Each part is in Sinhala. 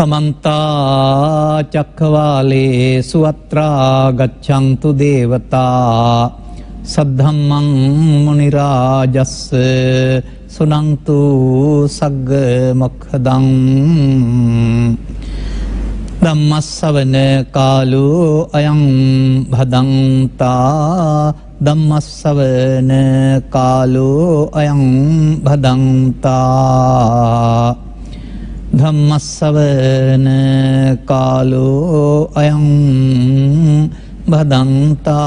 समन्ता चक्रवालेषु अत्रा गच्छन्तु देवता सद्धम्मं मुनिराजस्य सुनन्तु सग्गमुखदं धम्मस्सवන कालो अयं भदन्ता धम्मस्सवන कालो अयं भदन्ता धम्मस्सवන कालो अयं भदन्ता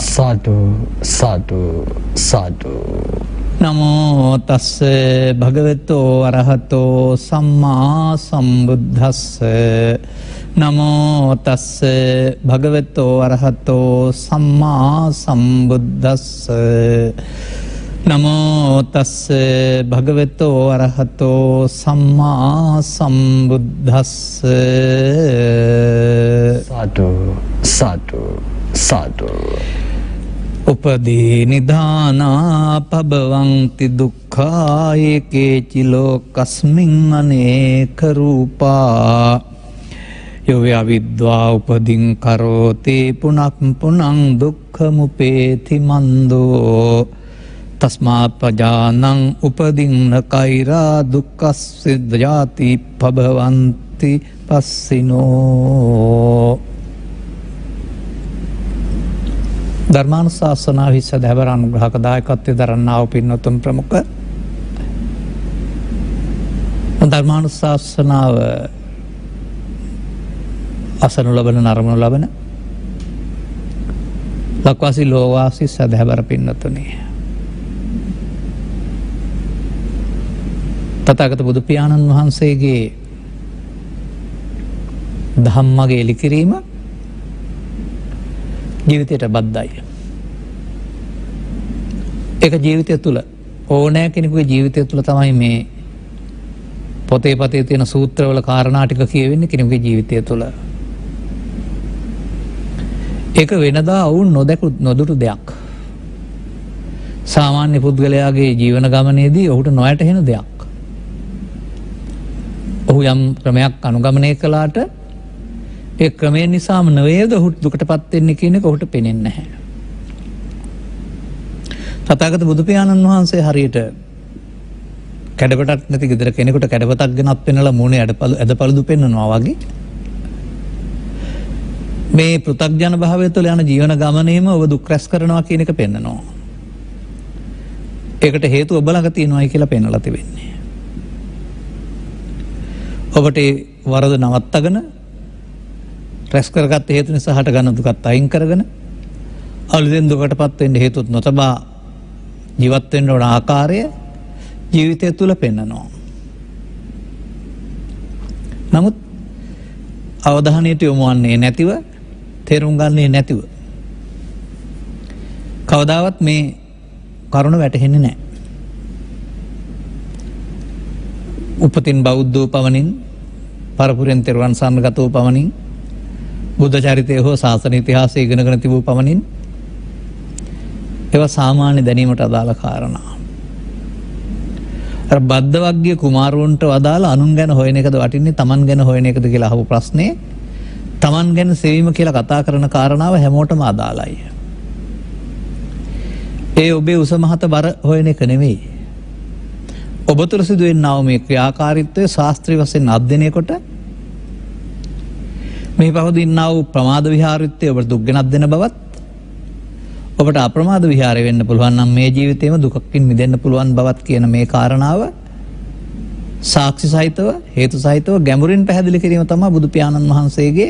साधु साधु साधु नमो तस्से भगवतो अरहतो सम्मा सम्बुद्धस्से नमो तस्से भगवतो अरहतो सम्मा सम्बुद्धस्से नमो तस्से भगवतो अरहतो सम्मा सम्बुद्धस्से साधु साधु साधु उपदी निधाना पभवन्ति दुःखा एकेचि लोकस्मिन् अनेक रूपा यो अविद्वा उपदिं करोति पुनः पुनः दुःखमुपेति मन्दो तस्मात् प्रजानं उपदिं न कैरा दुःखस्य जाति पभवन्ति पस्सिनो ධර්මානුශාසනාව හිස දැවර අනුග්‍රහක දායකත්වයේ දරන්නා වූ පින්වතුන් ප්‍රමුඛ ධර්මානුශාසනාව අසනු ලබන නරඹනු ලබන ලක්වාසී ලෝවාසී සදහැවර පින්වතුනි තථාගත බුදු පියාණන් වහන්සේගේ ධම්මගේ එලිකිරීම ජීවිතයට බද්ධයි. ඒක ජීවිතය තුළ ඕනෑ කෙනෙකුගේ ජීවිතය තුළ තමයි මේ පොතේ පතේ තියෙන සූත්‍රවල කාරණා ටික කියවෙන්නේ කෙනෙකුගේ ජීවිතය තුළ. ඒක වෙනදා වුන් නොදුටු දෙයක්. සාමාන්‍ය පුද්ගලයාගේ ජීවන ගමනේදී ඔහුට නොයැටහෙන දෙයක්. ඔහු යම් ක්‍රමයක් අනුගමනය කළාට ඒ ක්‍රමය නිසාම නවේද ඔහුට දුකට පත්වෙන්නේ කියන එක ඔහුට පෙනෙන්නේ නැහැ. තථාගත බුදු පියාණන් වහන්සේ හරියට කැඩපතක් නැති ගෙදර කෙනෙකුට කැඩපතක් ගෙනත් පෙන්නලා මූණේ ඇදපළු පෙන්නනවා වගේ මේ පෘථග්ජන භාවය තුළ යන ජීවන ගමනේම ඔබ දුක් රැස් කරනවා කියන එක පෙන්නනවා. ඒකට හේතුව ඔබ ළඟ තියෙනවායි කියලා පෙන්නලා තිබෙන්නේ. ඔබට වරද නවත්තගෙන රැස් කරගත් හේතු නිසා හටගන්න දුකත් අයින් කරගෙන අලුතෙන් දුකටපත් වෙන්න හේතුත් නොතබා ජීවත් වෙන්න ඕන ආකාරය ජීවිතය තුළ පෙන්නනවා. නමුත් අවධානයට යොමු වන්නේ නැතිව තේරුම් ගන්නේ නැතිව කවදාවත් මේ කරුණ වැටහෙන්නේ නැහැ. උපතින් බෞද්ධ පවණින් පරපුරෙන් තෙරුවන් සරණගත වූ පවණින් බුද්ධ චරිතය හෝ ශාසන ඉතිහාසය ඉගෙනගෙන තිබූ පමණින් ඒවා සාමාන්‍ය දැනීමට අදාළ කාරණා. අර බද්ධ වග්ගයේ කුමාරවරුන්ට අදාළ අනුන් ගැන හොයන එකද වටින්නේ තමන් ගැන හොයන එකද කියලා අහපු ප්‍රශ්නේ තමන් ගැන සෙවීම කියලා කතා කරන කාරණාව හැමෝටම අදාළයි. ඒ ඔබේ උස මහත බර හොයන එක නෙමෙයි. ඔබ තුළ සිදුවෙනා වූ මේ ක්‍රියාකාරීත්වය ශාස්ත්‍රීය වශයෙන් අධ්‍යයනය කොට මේ පහදින්නා වූ ප්‍රමාද විහාරීත්වය ඔබට දුක් ගෙනත් දෙන බවත් ඔබට අප්‍රමාද විහාරය වෙන්න පුළුවන් නම් මේ ජීවිතේම දුකකින් මිදෙන්න පුළුවන් බවත් කියන මේ කාරණාව සාක්ෂි සහිතව හේතු සහිතව ගැඹුරින් පැහැදිලි කිරීම තමයි බුදු පියාණන් වහන්සේගේ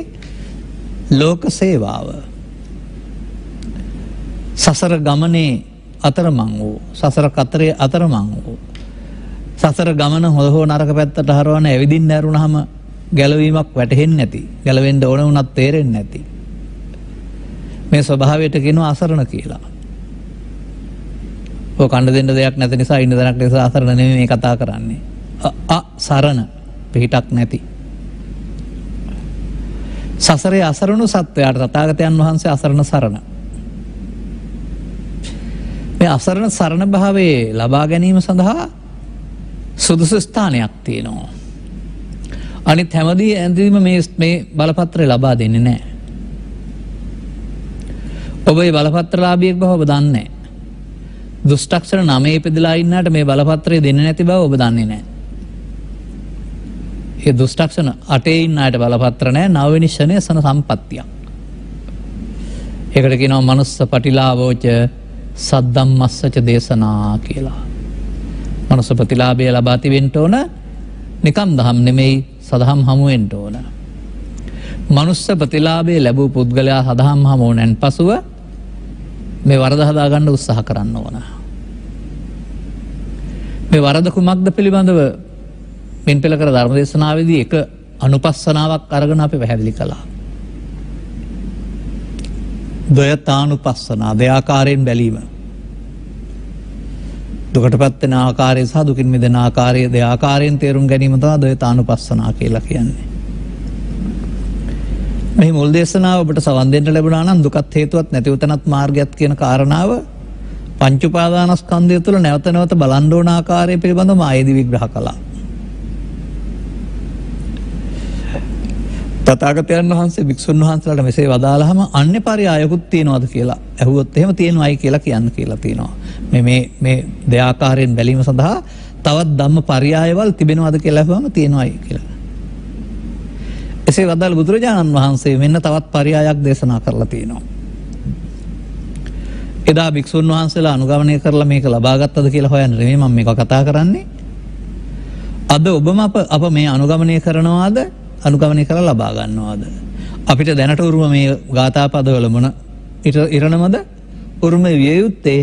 ලෝක සේවාව. සසර ගමනේ අතරමං වූ සසර කතරේ අතරමං වූ සසර ගමන හොඳ හෝ නරක පැත්තට හරවන ඇවිදින්න ඇරුණාම ගැලවීමක් වැටහෙන්නේ නැති ගැලවෙන්න ඕන වුණත් තේරෙන්නේ නැති මේ ස්වභාවයට කියනවා අසරණ කියලා. ඔය කන්න දෙන්න දෙයක් නැති නිසා ඉන්න දණක් නිසා අසරණ නෙමෙයි මේ කතා කරන්නේ. අසරණ පිටක් නැති. සසරේ අසරණු සත්වයාට තථාගතයන් වහන්සේ අසරණ සරණ. මේ අසරණ සරණ භාවයේ ලබා ගැනීම සඳහා සුදුසු ස්ථානයක් තියෙනවා. අනිත් හැමදී ඇඳීම මේ බලපත්‍රය ලබා දෙන්නේ නැහැ. ඔබ මේ බලපත්‍රලාභියෙක් බව ඔබ දන්නේ නැහැ. දුෂ්ටක්ෂර 9 ඉපදලා ඉන්නාට මේ බලපත්‍රය දෙන්නේ නැති බව ඔබ දන්නේ නැහැ. ඒ දුෂ්ටක්ෂර 8 ඉන්න අයට බලපත්‍ර නැහැ. 9 වෙනි ෂණය සන සම්පත්තියක්. ඒකට කියනවා මනුස්ස පටිලාභෝච සද්දම්මස්සච දේශනා කියලා. මනුස්ස ප්‍රතිලාභය ලබා තිබෙන්න ඕන. නිකම් දහම් නෙමෙයි සදහම් හමු වෙන්න ඕන. මනුස්ස ප්‍රතිලාභය ලැබූ පුද්ගලයා සදහම් හමු වුණෙන් පසුව මේ වරද හදා ගන්න උත්සාහ කරන්න ඕන. මේ වරද කුමක්ද පිළිබඳව මින් පෙළ කර ධර්ම දේශනාවේදී එක අනුපස්සනාවක් අරගෙන අපි පැහැදිලි කළා. ද්වයතානුපස්සනා දෙආකාරයෙන් බැලීම. දුකටපත් වෙන ආකාරය සහ දුකින් මිදෙන ආකාරය දෙආකාරයෙන් තේරුම් ගැනීම තමයි ද්වයතානුපස්සනා කියලා කියන්නේ. මේ මුල් දේශනාව ඔබට සවන් දෙන්න ලැබුණා නම් දුකත් හේතුවත් නැතිව තනත් මාර්ගයත් කියන කාරණාව පංච උපාදානස්කන්ධය තුළ නැවත නැවත බලන්න ඕන ආකාරය පිළිබඳව ආයේදී විග්‍රහ කළා. තථාගතයන් වහන්සේ භික්ෂුන් වහන්සේලාට මෙසේ වදාළාම අන්‍ය පරයයකුත් තියනවාද කියලා ඇහුවොත් එහෙම තියෙනවායි කියලා කියන්න කියලා තියෙනවා. මේ දෙආකාරයෙන් බැලීම සඳහා තවත් ධම්ම පරයයවල් තිබෙනවාද කියලා අහුවම තියෙනවායි කියලා. එසේ වදාළ බුදුරජාණන් වහන්සේ මෙන්න තවත් පරයයක් දේශනා කරලා තියෙනවා. එදා භික්ෂුන් වහන්සේලා අනුගමනය කරලා මේක ලබා ගත්තද කියලා හොයන්න නෙමෙයි මම මේක කතා කරන්නේ. අද ඔබම අප මේ අනුගමනය කරනවාද අනුගමනය කරලා ලබා ගන්නවාද? අපිට දැනට උරුම මේ ගාථා පදවල මොන ඉරණමද? උරුම විය යුත්තේ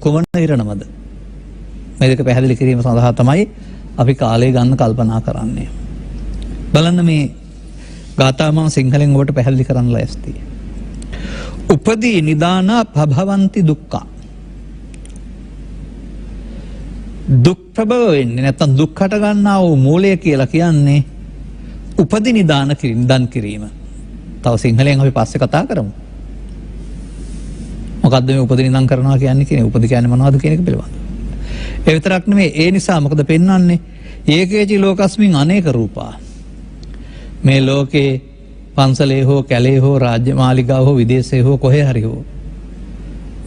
කොමන ඉරණමද? මේ දෙක පැහැදිලි කිරීම සඳහා තමයි අපි කාලය ගන්න කල්පනා කරන්නේ. බලන්න මේ ගාථා මම සිංහලෙන් ඔබට පැහැදිලි කරන්න ලෑස්ති. උපදී නිදානා භවಂತಿ දුක්ඛ. දුක් ප්‍රබව වෙන්නේ නැත්නම් දුක් හට ගන්නා වූ මූලය කියලා කියන්නේ උපදී නිදාන කිරීම. තව සිංහලෙන් අපි පස්සේ කතා කරමු. මොකද්ද මේ උපදී නිදාන කරනවා කියන්නේ? උපදී කියන්නේ මොනවද කියන එක පිළිබඳව. ඒ විතරක් නෙමෙයි ඒ නිසා මොකද පෙන්වන්නේ? ඒකේචි ලෝකස්මින් අනේක රූපා. මේ ලෝකේ පන්සලේ හෝ කැලේ හෝ රාජ්‍ය මාලිගාව හෝ විදේශේ හෝ කොහේ හරි හෝ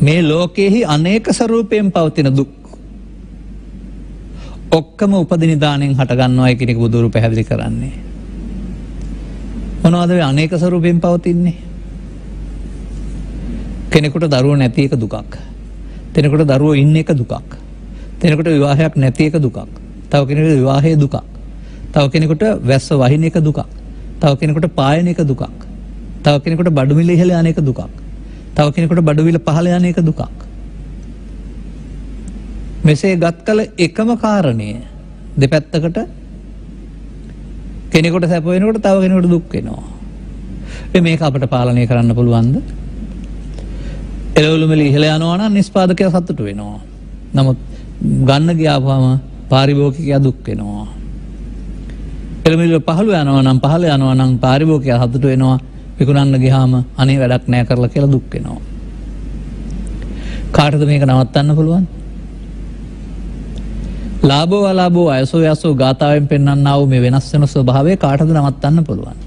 මේ ලෝකෙහි අනේක ස්වරූපයෙන් පවතින දුක් ඔක්කොම උපදී නිදානෙන් හට ගන්නවා කියන එක බුදුරු පැහැදිලි කරන්නේ. මොනවද මේ අනේක ස්වරූපයෙන් පවතින්නේ? කෙනෙකුට දරුවෝ නැති එක දුකක්. කෙනෙකුට දරුවෝ ඉන්න එක දුකක්. කෙනෙකුට විවාහයක් නැති එක දුකක්. තව කෙනෙකුට විවාහයේ දුකක්. තව කෙනෙකුට වැස්ස වහින එක දුකක්. තව කෙනෙකුට පායන එක දුකක්. තව කෙනෙකුට බඩු මිල ඉහළ යන එක දුකක්. තව කෙනෙකුට බඩු මිල පහළ යන එක දුකක්. මෙසේ ගත් කල එකම කාරණය දෙපැත්තකට කෙනෙකුට සැප වෙනකොට තව කෙනෙකුට දුක් වෙනවා. මේක අපිට පාලනය කරන්න පුළුවන්ද? එළවලු මිල ඉහළ යනවා නම් නිෂ්පාදකයා සතුටු වෙනවා. නමුත් ගන්න ගියාම පාරිභෝගිකයා දුක් වෙනවා. එළමිල පහළ යනවා නම් පාරිභෝගිකයා සතුටු වෙනවා. විකුණන්න ගියාම අනේ වැඩක් නැහැ කරලා කියලා දුක් වෙනවා. කාටද මේක නවත්තන්න පුළුවන්? ලාභෝ අලාභෝ අයසෝ යසෝ ගාථාවෙන් පෙන්වන්නා වූ මේ වෙනස් වෙන ස්වභාවය කාටද නවත්තන්න පුළුවන්?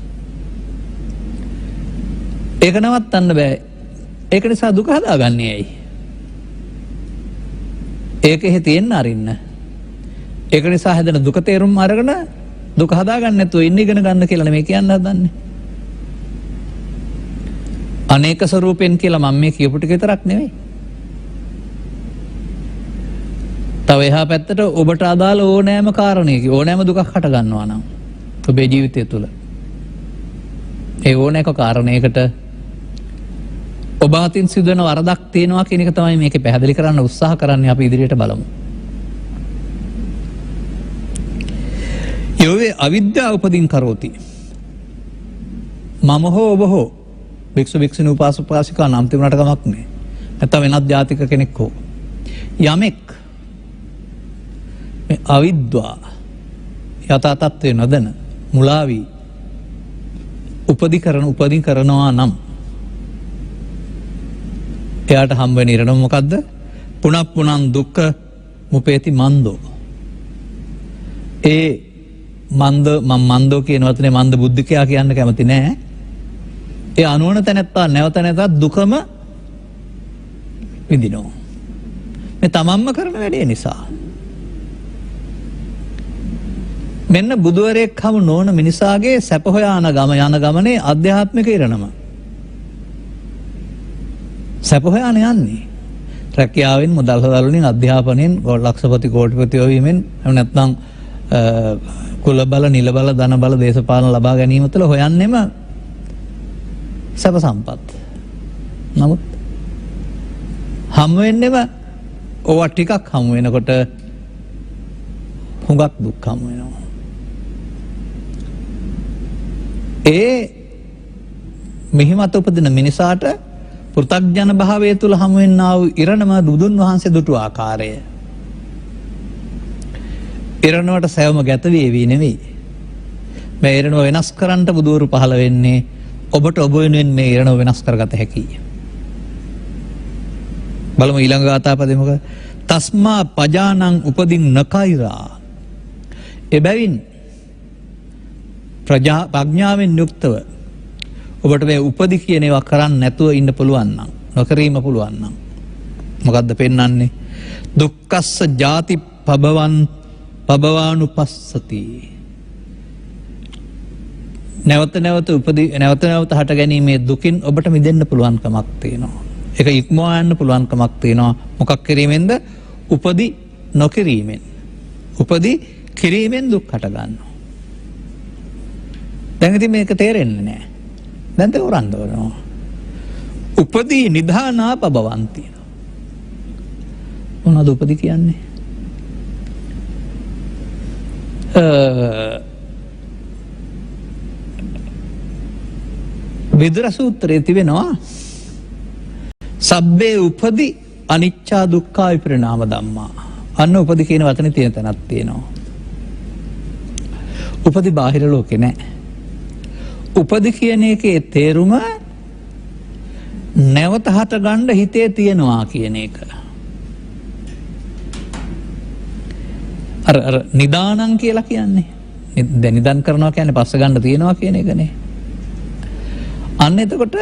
ඒක නවත්තන්න බෑ. ඒක නිසා දුක හදාගන්නේ ඇයි? ඒකෙහි තියෙන්න අරින්න. ඒක නිසා හැදෙන දුක තේරුම් අරගෙන දුක හදාගන්න නැතුව ඉන්න ඉගෙන ගන්න කියලා නෙමෙයි කියන්න හදන්නේ. අනේක ස්වරූපෙන් කියලා මම මේ කියපු ටික විතරක් නෙමෙයි. තව එහා පැත්තට ඔබට අදාළ ඕනෑම කාරණයක ඕනෑම දුකක් හට ගන්නවා නම් ඔබේ ජීවිතය තුළ ඒ ඕනෑක කාරණයකට ඔබ අතින් සිදුවන වරදක් තියෙනවා කියන එක තමයි මේකේ පැහැදිලි කරන්න උත්සාහ කරන්නේ. අපි ඉදිරියට බලමු. යෝවේ අවිද්‍යාව උපදින් කරෝති. මම හෝ ඔබ හෝ භික්ෂු භික්ෂුණී උපාසක උපාසිකා නම් තිබුණාට කමක් නැහැ. නැත්නම් වෙනත් ජාතික කෙනෙක් හෝ යමෙක් මේ අවිද්‍යාව යථා තත්ත්වය නොදැන මුලාවි උපදි කරනවා නම් එයාට හම්බ වෙන ඉරණම මොකද්ද? පුනප්පුනං දුක්ඛ මුපේති මන්දෝ. ඒ මන්දෝ කියන වචනේ මන්ද බුද්ධිකයා කියන්න කැමති නෑ. ඒ අනුවන තැනැත්තා නැවත නැවතත් දුකම විඳිනවා. මේ තමන්ම කරන වැඩේ නිසා. මෙන්න බුදුවරයෙක් හමු නොවන මිනිසාගේ සැප හොයා යන ගමනේ අධ්‍යාත්මික ඉරණම. සැප හොයාන යන්නේ. රැකියාවෙන් මුදල් හොදල් වලින් අධ්‍යාපනයෙන් ලක්ෂපති කෝටිපති වීමෙන් එහෙම නැත්නම් කුල බල නිල බල ධන බල දේශපාලන ලබා ගැනීම තුළ හොයන්නෙම සැප සම්පත්. නමුත් හමු වෙන්නෙම ඕවා ටිකක් හමු වෙනකොට හුඟක් දුක් හමු වෙනවා. ඒ මෙහිමත උපදින මිනිසාට පෘථග්ජන භාවය තුළ හමු වෙන්නා වූ ඉරණම බුදුන් වහන්සේ දුටු ආකාරය. ඉරණවට සැවම ගැත වේවි නෙවෙයි. මේ ඉරණව වෙනස් කරන්නට බුදුවරු පහළ වෙන්නේ ඔබට ඔබ වෙනුවෙන් මේ ඉරණව වෙනස් කරගත හැකියි. බලමු ඊළඟ ගාථාපදේ මොකද? තස්මා පජානං උපදින් නකෛරා. එබැවින් ප්‍රඥාවෙන් යුක්තව ඔබට මේ උපදි කියන ඒවා කරන්න නැතුව ඉන්න පුළුවන් නම්, නොකිරීම පුළුවන් නම් මොකද්ද පෙන්වන්නේ? දුක්ඛස්ස ජාති පබවානුපස්සති. නැවත නැවත හට ගැනීමේ දුකින් ඔබට මිදෙන්න පුළුවන්කමක් තියෙනවා. ඒක ඉක්මවා යන්න පුළුවන්කමක් තියෙනවා. මොකක් කිරීමෙන්ද? උපදි නොකිරීමෙන්. උපදි කිරීමෙන් දුක් හට ගන්නවා. දැන් ඉතින් මේක තේරෙන්නේ නැහැ. දැන් තේරෙන්න ඕනවා. උපදී නිධානා පබවಂತಿ. මොනවද උපදී කියන්නේ? විදුර සූත්‍රයේ තිබෙනවා සබ්බේ උපදී අනිච්චා දුක්ඛා විපරිණාම ධම්මා. අන්න උපදී කියන වචනේ තියෙන තැනක් තියෙනවා. උපදී බාහිර ලෝකේ නැහැ. උපදී කියන එකේ තේරුම නැවත හට ගන්න හිතේ තියනවා කියන එක. අර නිදානං කියලා කියන්නේ. දැන් නිදාන් කරනවා කියන්නේ පස්ස ගන්න තියනවා කියන එකනේ. අන්න එතකොට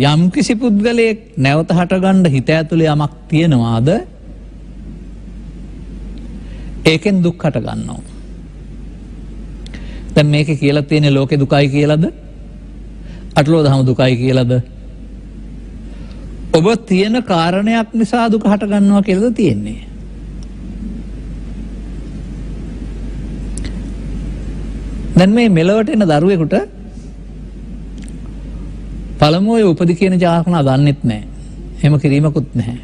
යම් කිසි පුද්ගලයෙක් නැවත හට ගන්න හිත ඇතුලේ යමක් තියනවාද ඒකෙන් දුක් හට ගන්නවා. දැන් මේකේ කියලා තියෙන්නේ ලෝකේ දුකයි කියලාද? අටලෝ දහම දුකයි කියලාද? ඔබ තියෙන කාරණයක් නිසා දුක හට ගන්නවා කියලාද තියෙන්නේ? දැන් මේ මෙලවට එන දරුවෙකුට පළමුවේ උපදි කියන ජාතකනා දන්නෙත් නැහැ. එහෙම කිරීමකුත් නැහැ.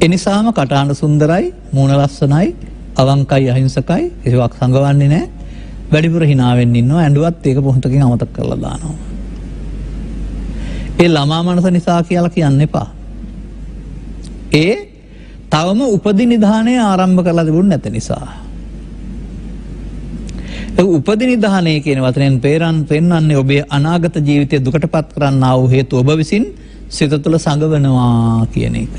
එනිසාම කටහඬ සුන්දරයි, මූණ ලස්සනයි, අවංකයි, අහිංසකයි, ඒවක් සංගවන්නේ නැහැ. වැඩිපුර hina වෙන්න ඉන්නවා. ඇඬුවත් ඒක පොහොතකින් අමතක කරලා දානවා. ඒ ළමා මනස නිසා කියලා කියන්න එපා. ඒ තවම උපදි නිධානය ආරම්භ කරලා තිබුණ නැත නිසා. උපදි නිධානය කියන වචනයෙන් පෙන්වන්නේ ඔබේ අනාගත ජීවිතය දුකටපත් කරන්නා වූ හේතු ඔබ විසින් සිත තුළ සංගවනවා කියන එක.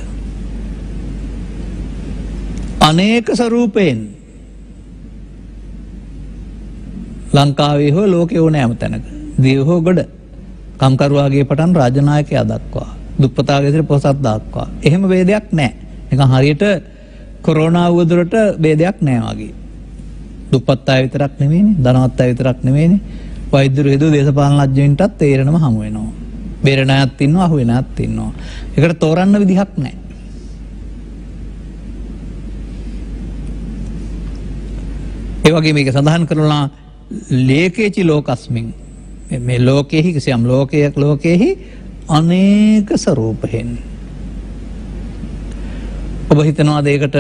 අනේක ස්වරූපයෙන් ලංකාවේ හෝ ලෝකේ ඕනෑම තැනක දේව හෝ ගොඩ කම්කරුවාගේ පටන් රාජනායකයා දක්වා දුප්පතාගේ සිට පොසත් දක්වා එහෙම ભેදයක් නැහැ. නිකන් හරියට කොරෝනා වදුරට ભેදයක් නැහැ වගේ. දුප්පත් අය විතරක් නෙමෙයිනේ, ධනවත් අය විතරක් නෙමෙයිනේ. වෛද්‍යරු හේතු දේශපාලනඥයින්ටත් තේරෙනම හමු වෙනවා. බේරණ අයත් ඉන්නවා, අහු වෙන අයත් ඉන්නවා. ඒකට තෝරන්න විදිහක් නැහැ. ඒ වගේ මේක සඳහන් කරනවා ලේකේචි ලෝකස්මින් මේ ලෝකෙහි කිසියම් ලෝකයෙහි අනේක ස්වරූපෙන් ඔබ හිතනවාද ඒකට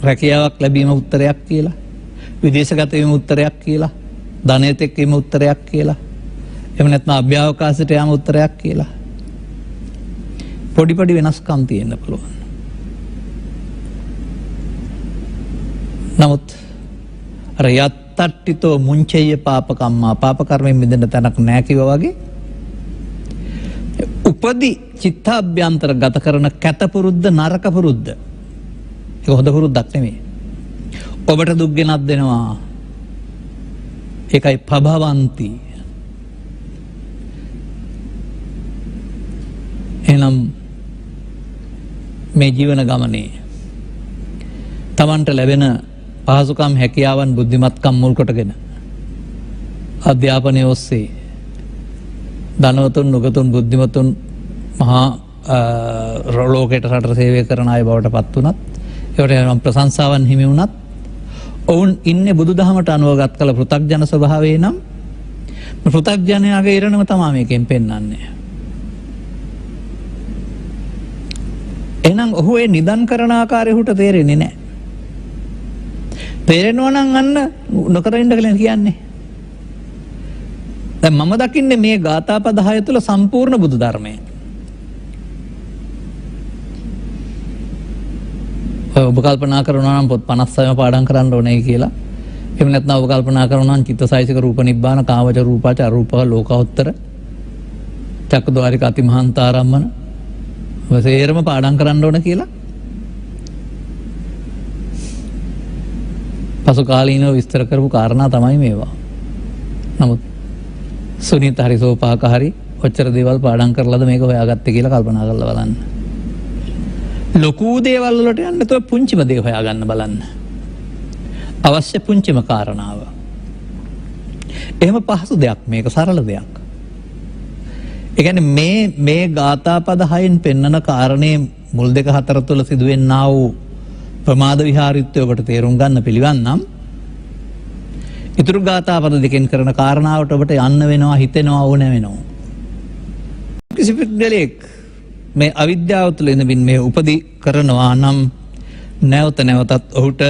රැකියාවක් ලැබීම උත්තරයක් කියලා, විදේශගත වීම උත්තරයක් කියලා, ධනයත් එක්ක වීම උත්තරයක් කියලා, එහෙම නැත්නම් අභ්‍යවකාශයට යාම උත්තරයක් කියලා? පොඩි වෙනස්කම් තියෙන්න පුළුවන්. නමුත් අර යත්තට්ටිතෝ මුංචය පාපකම්මා, පාප කර්මයෙන් මිදෙන්න තැනක් නැහැ කිව්වා වගේ උපදි චිත්තාභ්‍යන්තර ගත කරන කැත පුරුද්ද, නරක පුරුද්ද, ඒක හොඳ පුරුද්දක් නෙමෙයි. ඔබට දුක් ගෙනත් දෙනවා. ඒකයි පභවಂತಿ. එහෙනම් මේ ජීවන ගමනේ තමන්ට ලැබෙන පහසුකම් හැකියාවන් බුද්ධිමත්කම් මුල් කොටගෙන අධ්‍යාපනය ඔස්සේ ධනවතුන් නුගතුන් බුද්ධිමතුන් මහා ලෝකයට රට සේවය කරන අය බවට පත් වුණත් ඒවට ප්‍රශංසාවන් හිමි වුණත් ඔවුන් ඉන්නේ බුදුදහමට අනුව ගත් කළ පෘථග්ජන ස්වභාවය නම් පෘථග්ජනයාගේ ඉරණම තමයි මේකෙන් පෙන්වන්නේ. එහෙනම් ඔහු ඒ නිදන් කරන ආකාරය ඔහුට තේරෙන්නේ නැහැ. තේරෙනවා නම් අන්න නොකර ඉන්න කියලා කියන්නේ. දැන් මම දකින්නේ මේ ගාථා පද 6 තුල සම්පූර්ණ බුදු ධර්මය. ඔබ කල්පනා කරනවා නම් පොත් 56ම පාඩම් කරන්න ඕනේ කියලා. එහෙම නැත්නම් ඔබ කල්පනා කරනවා නම් චිත්තසයිසික රූප නිබ්බාන කාමච රූපාච අරූපහ ලෝකෝත්තර චක්කද්වාරික අතිමහන්තාරම්මන වසේරම පාඩම් කරන්න ඕන කියලා. පසු කාලීනව විස්තර කරපු කාරණා තමයි මේවා. නමුත් සුනීත හරි සෝපාක හරි ඔච්චර දේවල් පාඩම් කරලාද මේක හොයාගත්තේ කියලා කල්පනා කරලා බලන්න. ලොකු දේවල් වලට යන්න නැතුව පුංචිම දේ හොයාගන්න බලන්න. අවශ්‍ය පුංචිම කාරණාව. එහෙම පහසු දෙයක් මේක සරල දෙයක්. ඒ කියන්නේ මේ ගාථා පද 6න් පෙන්වන කාරණේ මුල් දෙක හතර තුල සිදුවෙනා වූ ප්‍රමාද විහාරීත්වය ඔබට තේරුම් ගන්න පිළිවන් නම් ඊතුරු ගාථා පද දෙකෙන් කරන කාරණාවට ඔබට යන්න වෙනවා හිතෙනවා ඕන වෙනවා. කිසි පිටදලෙක් මේ අවිද්‍යාව තුළ ඉඳමින් මේ උපදී කරනවා නම් නැවත නැවතත් ඔහුට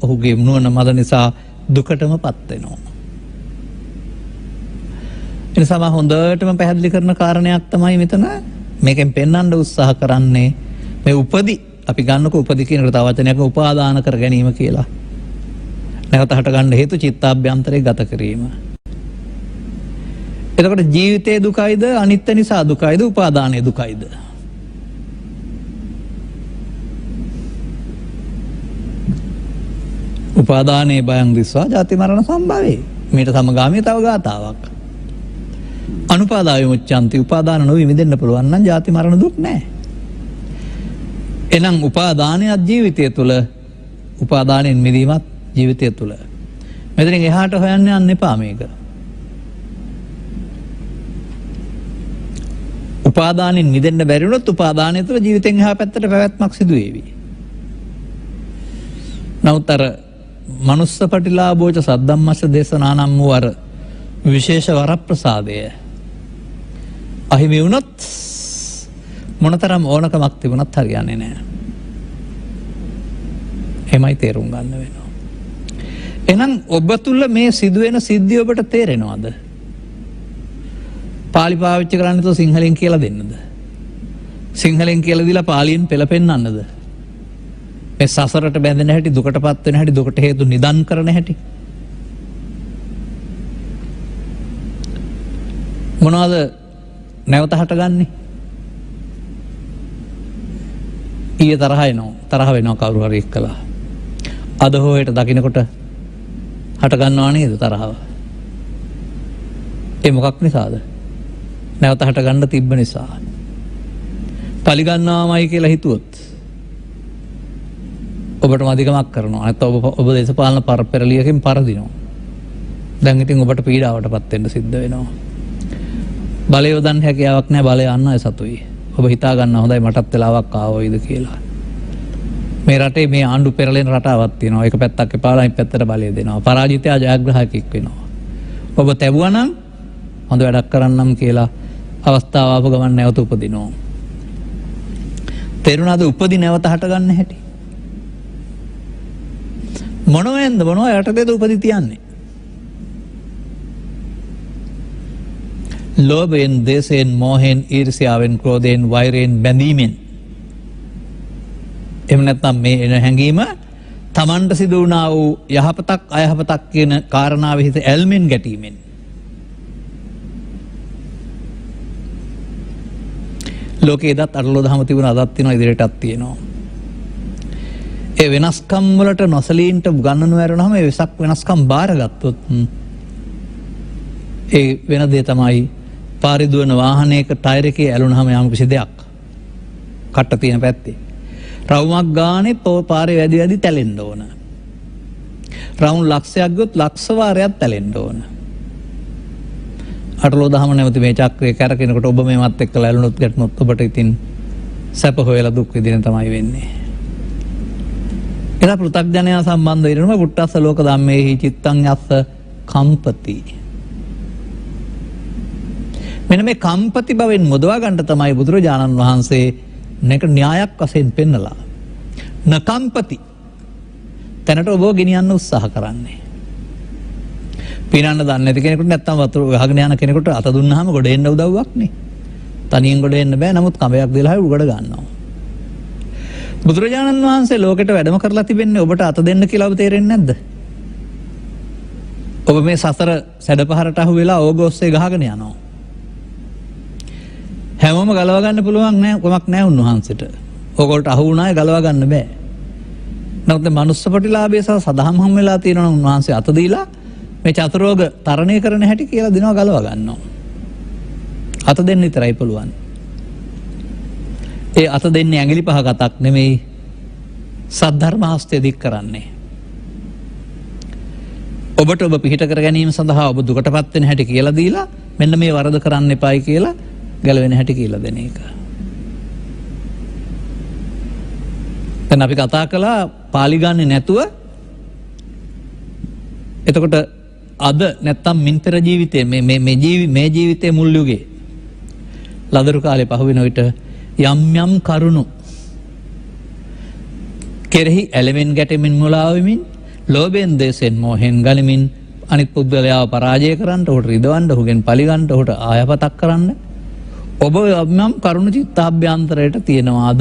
ඔහුගේ නුවණ මද නිසා දුකටම පත් වෙනවා. එනිසා මම හොඳටම පැහැදිලි කරන කාරණයක් තමයි මෙතන මේකෙන් පෙන්වන්න උත්සාහ කරන්නේ මේ උපදී අපි ගන්නකො උපදී කියන තව වචනයක උපාදාන කර ගැනීම කියලා. නැවත හට ගන්න හේතු චිත්තාභ්‍යන්තරේ ගත කිරීම. එතකොට ජීවිතයේ දුකයිද අනිත්‍ය නිසා දුකයිද උපාදානයේ දුකයිද? උපාදානයේ බයං දිස්වා ජාති මරණ සම්භවේ. මේට සමගාමී තව ගාතාවක්. අනුපාදාය මුච්ඡanti උපාදාන නොවි මිදෙන්න පුළුවන් නම් ජාති මරණ දුක් නැහැ. එනම් උපාදානයත් ජීවිතය තුළ උපාදානයෙන් මිදීමත් ජීවිතය තුළ. මෙතනින් එහාට හොයන්න යන්න එපා මේක. උපාදානෙන් මිදෙන්න බැරි වුණොත් උපාදානය තුළ ජීවිතෙන් එහා පැත්තට පැවැත්මක් සිදු වේවි. නමුත් අර මනුස්ස පටිලාභෝච සද්දම්මස්ස දේශනානම් වූ අර විශේෂ වරප්‍රසාදය අහිමි වුණොත් මොනතරම් ඕනකමක් තිබුණත් හරියන්නේ නැහැ. එමයි තේරුම් ගන්න වෙනවා. එහෙනම් ඔබ තුල මේ සිදුවෙන සිද්ධිය ඔබට තේරෙනවද? පාලි පාවිච්චි කරන්නේ તો සිංහලෙන් කියලා දෙන්නද? සිංහලෙන් කියලා දීලා පාලියෙන් පෙළපෙන්නන්නද? මේ සසරට බැඳෙන හැටි, දුකටපත් වෙන හැටි, දුකට හේතු නිදන් කරන හැටි. මොනවද නැවත හටගන්නේ? ඊයේ තරහ වෙනවා කවුරු හරි එක්කලා. අද හොයට දකින්නකොට හට ගන්නවා නේද තරහව? ඒ මොකක් නිසාද? නැවත හට ගන්න තිබ්බ නිසා. පරිගන්නාමයි කියලා හිතුවොත් ඔබට මදිකමක් කරනවා. නැත්නම් ඔබ දේශපාලන පෙරලියකින් පරදිනවා. දැන් ඉතින් ඔබට පීඩාවටපත් වෙන්න සිද්ධ වෙනවා. බලය යොදන්න හැකියාවක් නැහැ. බලය අන්න අය සතුයි. ඔබ හිතා ගන්න හොඳයි මටත් වෙලාවක් ආවොයිද කියලා. මේ රටේ මේ ආණ්ඩු පෙරලෙන රටාවක් තියෙනවා. එක පැත්තක් එපාලා අනිත් පැත්තට බලය දෙනවා. පරාජිතයා ජයග්‍රාහකෙක් වෙනවා. ඔබ තැබුවා නම් හොඳ වැඩක් කරන්නම් කියලා අවස්ථාව ආපු ගමන් නැවත උපදිනවා. තේරුණාද උපදි නැවත හට ගන්න හැටි? මොනවා යටතේද උපදි තියන්නේ? ලෝභයෙන්, දේශයෙන්, මෝහයෙන්, ඊර්ෂ්‍යාවෙන්, ක්‍රෝධයෙන්, වෛරයෙන් බැඳීමෙන්. එහෙම නැත්නම් මේ එන හැඟීම තමන්ට සිදු වුණා වූ යහපතක් අයහපතක් කියන කාරණාවෙ හිත ඇල්මෙන් ගැටීමෙන්. ලෝකේ දත් අරලෝ දහම තිබුණ අදත් තියෙනවා ඉදිරියටත් තියෙනවා. ඒ වෙනස්කම් වලට නොසලීන්ට ගන්නනු ඇරුණාම ඒ වෙසක් වෙනස්කම් බාරගත්තොත් ඒ වෙන දේ තමයි පාරේ දුවන වාහනයක ටයර් එකේ ඇලුනහම යම් කිසි දෙයක් කට්ට තියෙන පැත්තේ රවුමක් ගානේ පාරේ වැඩි වැඩි තැලෙන්න ඕන. රවුම් ලක්ෂයක් ගොත් ලක්ෂ වාරයක් තැලෙන්න ඕන. අටලෝ දහම නැවති මේ චක්‍රය කැරකෙනකොට ඔබ මේවත් එක්කලා ඇලුනොත් ගැටුනොත් ඔබට ඉතින් සැප හොයලා දුක් විඳින තමයි වෙන්නේ. එදා පෘථග්ජනයා සම්බන්ධ වෙනවා පුට්ටස්ස ලෝක ධම්මේහි චිත්තං යස්ස කම්පති. මෙන්න මේ කම්පති බවෙන් මුදවා ගන්න තමයි බුදුරජාණන් වහන්සේ මේක න්‍යායක් වශයෙන් පෙන්නලා. නකම්පති තැනට ඔබ ගෙනියන්න උත්සාහ කරන්නේ. පිනන්න දන්නේ නැති කෙනෙකුට නැත්තම් වතුර ගහගෙන යන කෙනෙකුට අත දුන්නාම ගොඩ එන්න උදව්වක් නේ. තනියෙන් ගොඩ එන්න බෑ. නමුත් කඹයක් දෙලා උගඩ ගන්නවා. බුදුරජාණන් වහන්සේ ලෝකෙට වැඩම කරලා තිබෙන්නේ ඔබට අත දෙන්න කියලා ඔබ තේරෙන්නේ නැද්ද? ඔබ මේ සසර සැඩපහරට අහු වෙලා ඕග ඔස්සේ ගහගෙන යනවා. හැමෝම ගලව ගන්න පුළුවන් නෑ කොමක් නෑ උන්වහන්සේට. ඕගොල්ලට අහු වුණාය ගලව ගන්න බෑ. නමුත් මනුස්ස ප්‍රතිලාභය සහ සදහම් හම් වෙලා තියෙනවා උන්වහන්සේ අත දීලා මේ චතුරෝග තරණය කරන හැටි කියලා දෙනවා ගලව ගන්නවා. අත දෙන්න විතරයි පුළුවන්. ඒ අත දෙන්නේ ඇඟිලි පහ ගතක් නෙමෙයි සද්ධර්ම හස්තය දික් කරන්නේ. ඔබට ඔබ පිහිට කර ගැනීම සඳහා ඔබ දුකටපත් වෙන හැටි කියලා දීලා මෙන්න මේ වරද කරන්න එපායි කියලා ගැලවෙන හැටි කියලා දෙන එක. දැන් අපි කතා කළා පාලි ගන්නේ නැතුව එතකොට අද නැත්තම් මින් පෙර ජීවිතයේ මේ ජීවිතයේ මුල් යුගයේ ලදරු කාලේ පහු වෙන විට යම් යම් කරුණු කෙරෙහි ඇලෙමින් ගැටෙමින් මුලා වෙමින් ලෝභයෙන් දේශෙන් මොහෙන් ගනිමින් අනිත් පුද්ගලයාව පරාජය කරන්න උට රිදවන්න උගෙන් පලි ගන්න උට ආයපතක් කරන්න ඔබ යම් කරුණු චිත්තාභ්‍යන්තරයට තියෙනවාද?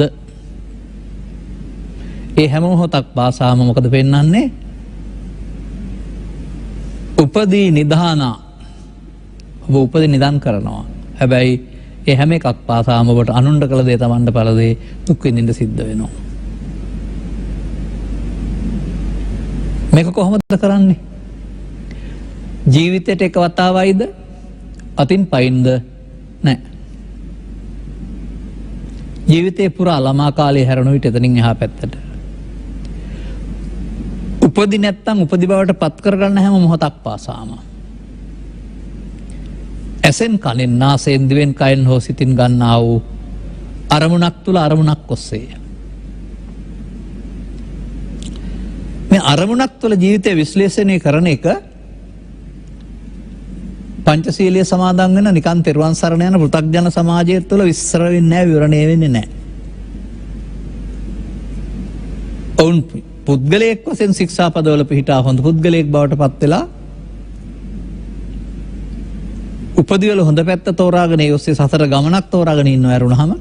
ඒ හැම මොහොතක් පාසාම මොකද පෙන්වන්නේ? උපදී නිදානා. ඔබ උපදී නිදාන් කරනවා. හැබැයි ඒ හැම එකක් පාසාම ඔබට අනුණ්ඩ කළ දේ තමන්ට පළ දේ දුක් විඳින්න සිද්ධ වෙනවා. මේක කොහොමද කරන්නේ? ජීවිතයට එක වතාවයිද? අතින් පයින්ද? නැහැ. ජීවිතේ පුරා ළමා කාලේ හැරෙන විට එතනින් එහා පැත්තට. උපදි නැත්තම් උපදි බවට පත් කරගන්න හැම මොහොතක් පාසාම. ඇසෙන් කනෙන් නාසයෙන් දිවෙන් කයෙන් හෝ සිතින් ගන්නා වූ අරමුණක් තුල අරමුණක් ඔස්සේ. මේ අරමුණක් තුල ජීවිතය විශ්ලේෂණය කරන එක පංචශීලයේ සමාදන් වෙන නිකන් තෙරුවන් සරණ යන පෘථග්ජන සමාජය තුළ විස්තර වෙන්නේ නැහැ, විවරණය වෙන්නේ නැහැ. ඔවුන් පුද්ගලයෙක් වශයෙන් ශික්ෂාපදවල පිහිටා හොඳ පුද්ගලයෙක් බවට පත් වෙලා උපදිවල හොඳ පැත්ත තෝරාගෙන ඒ ඔස්සේ සසර ගමනක් තෝරාගෙන ඉන්නව ඇරුණාම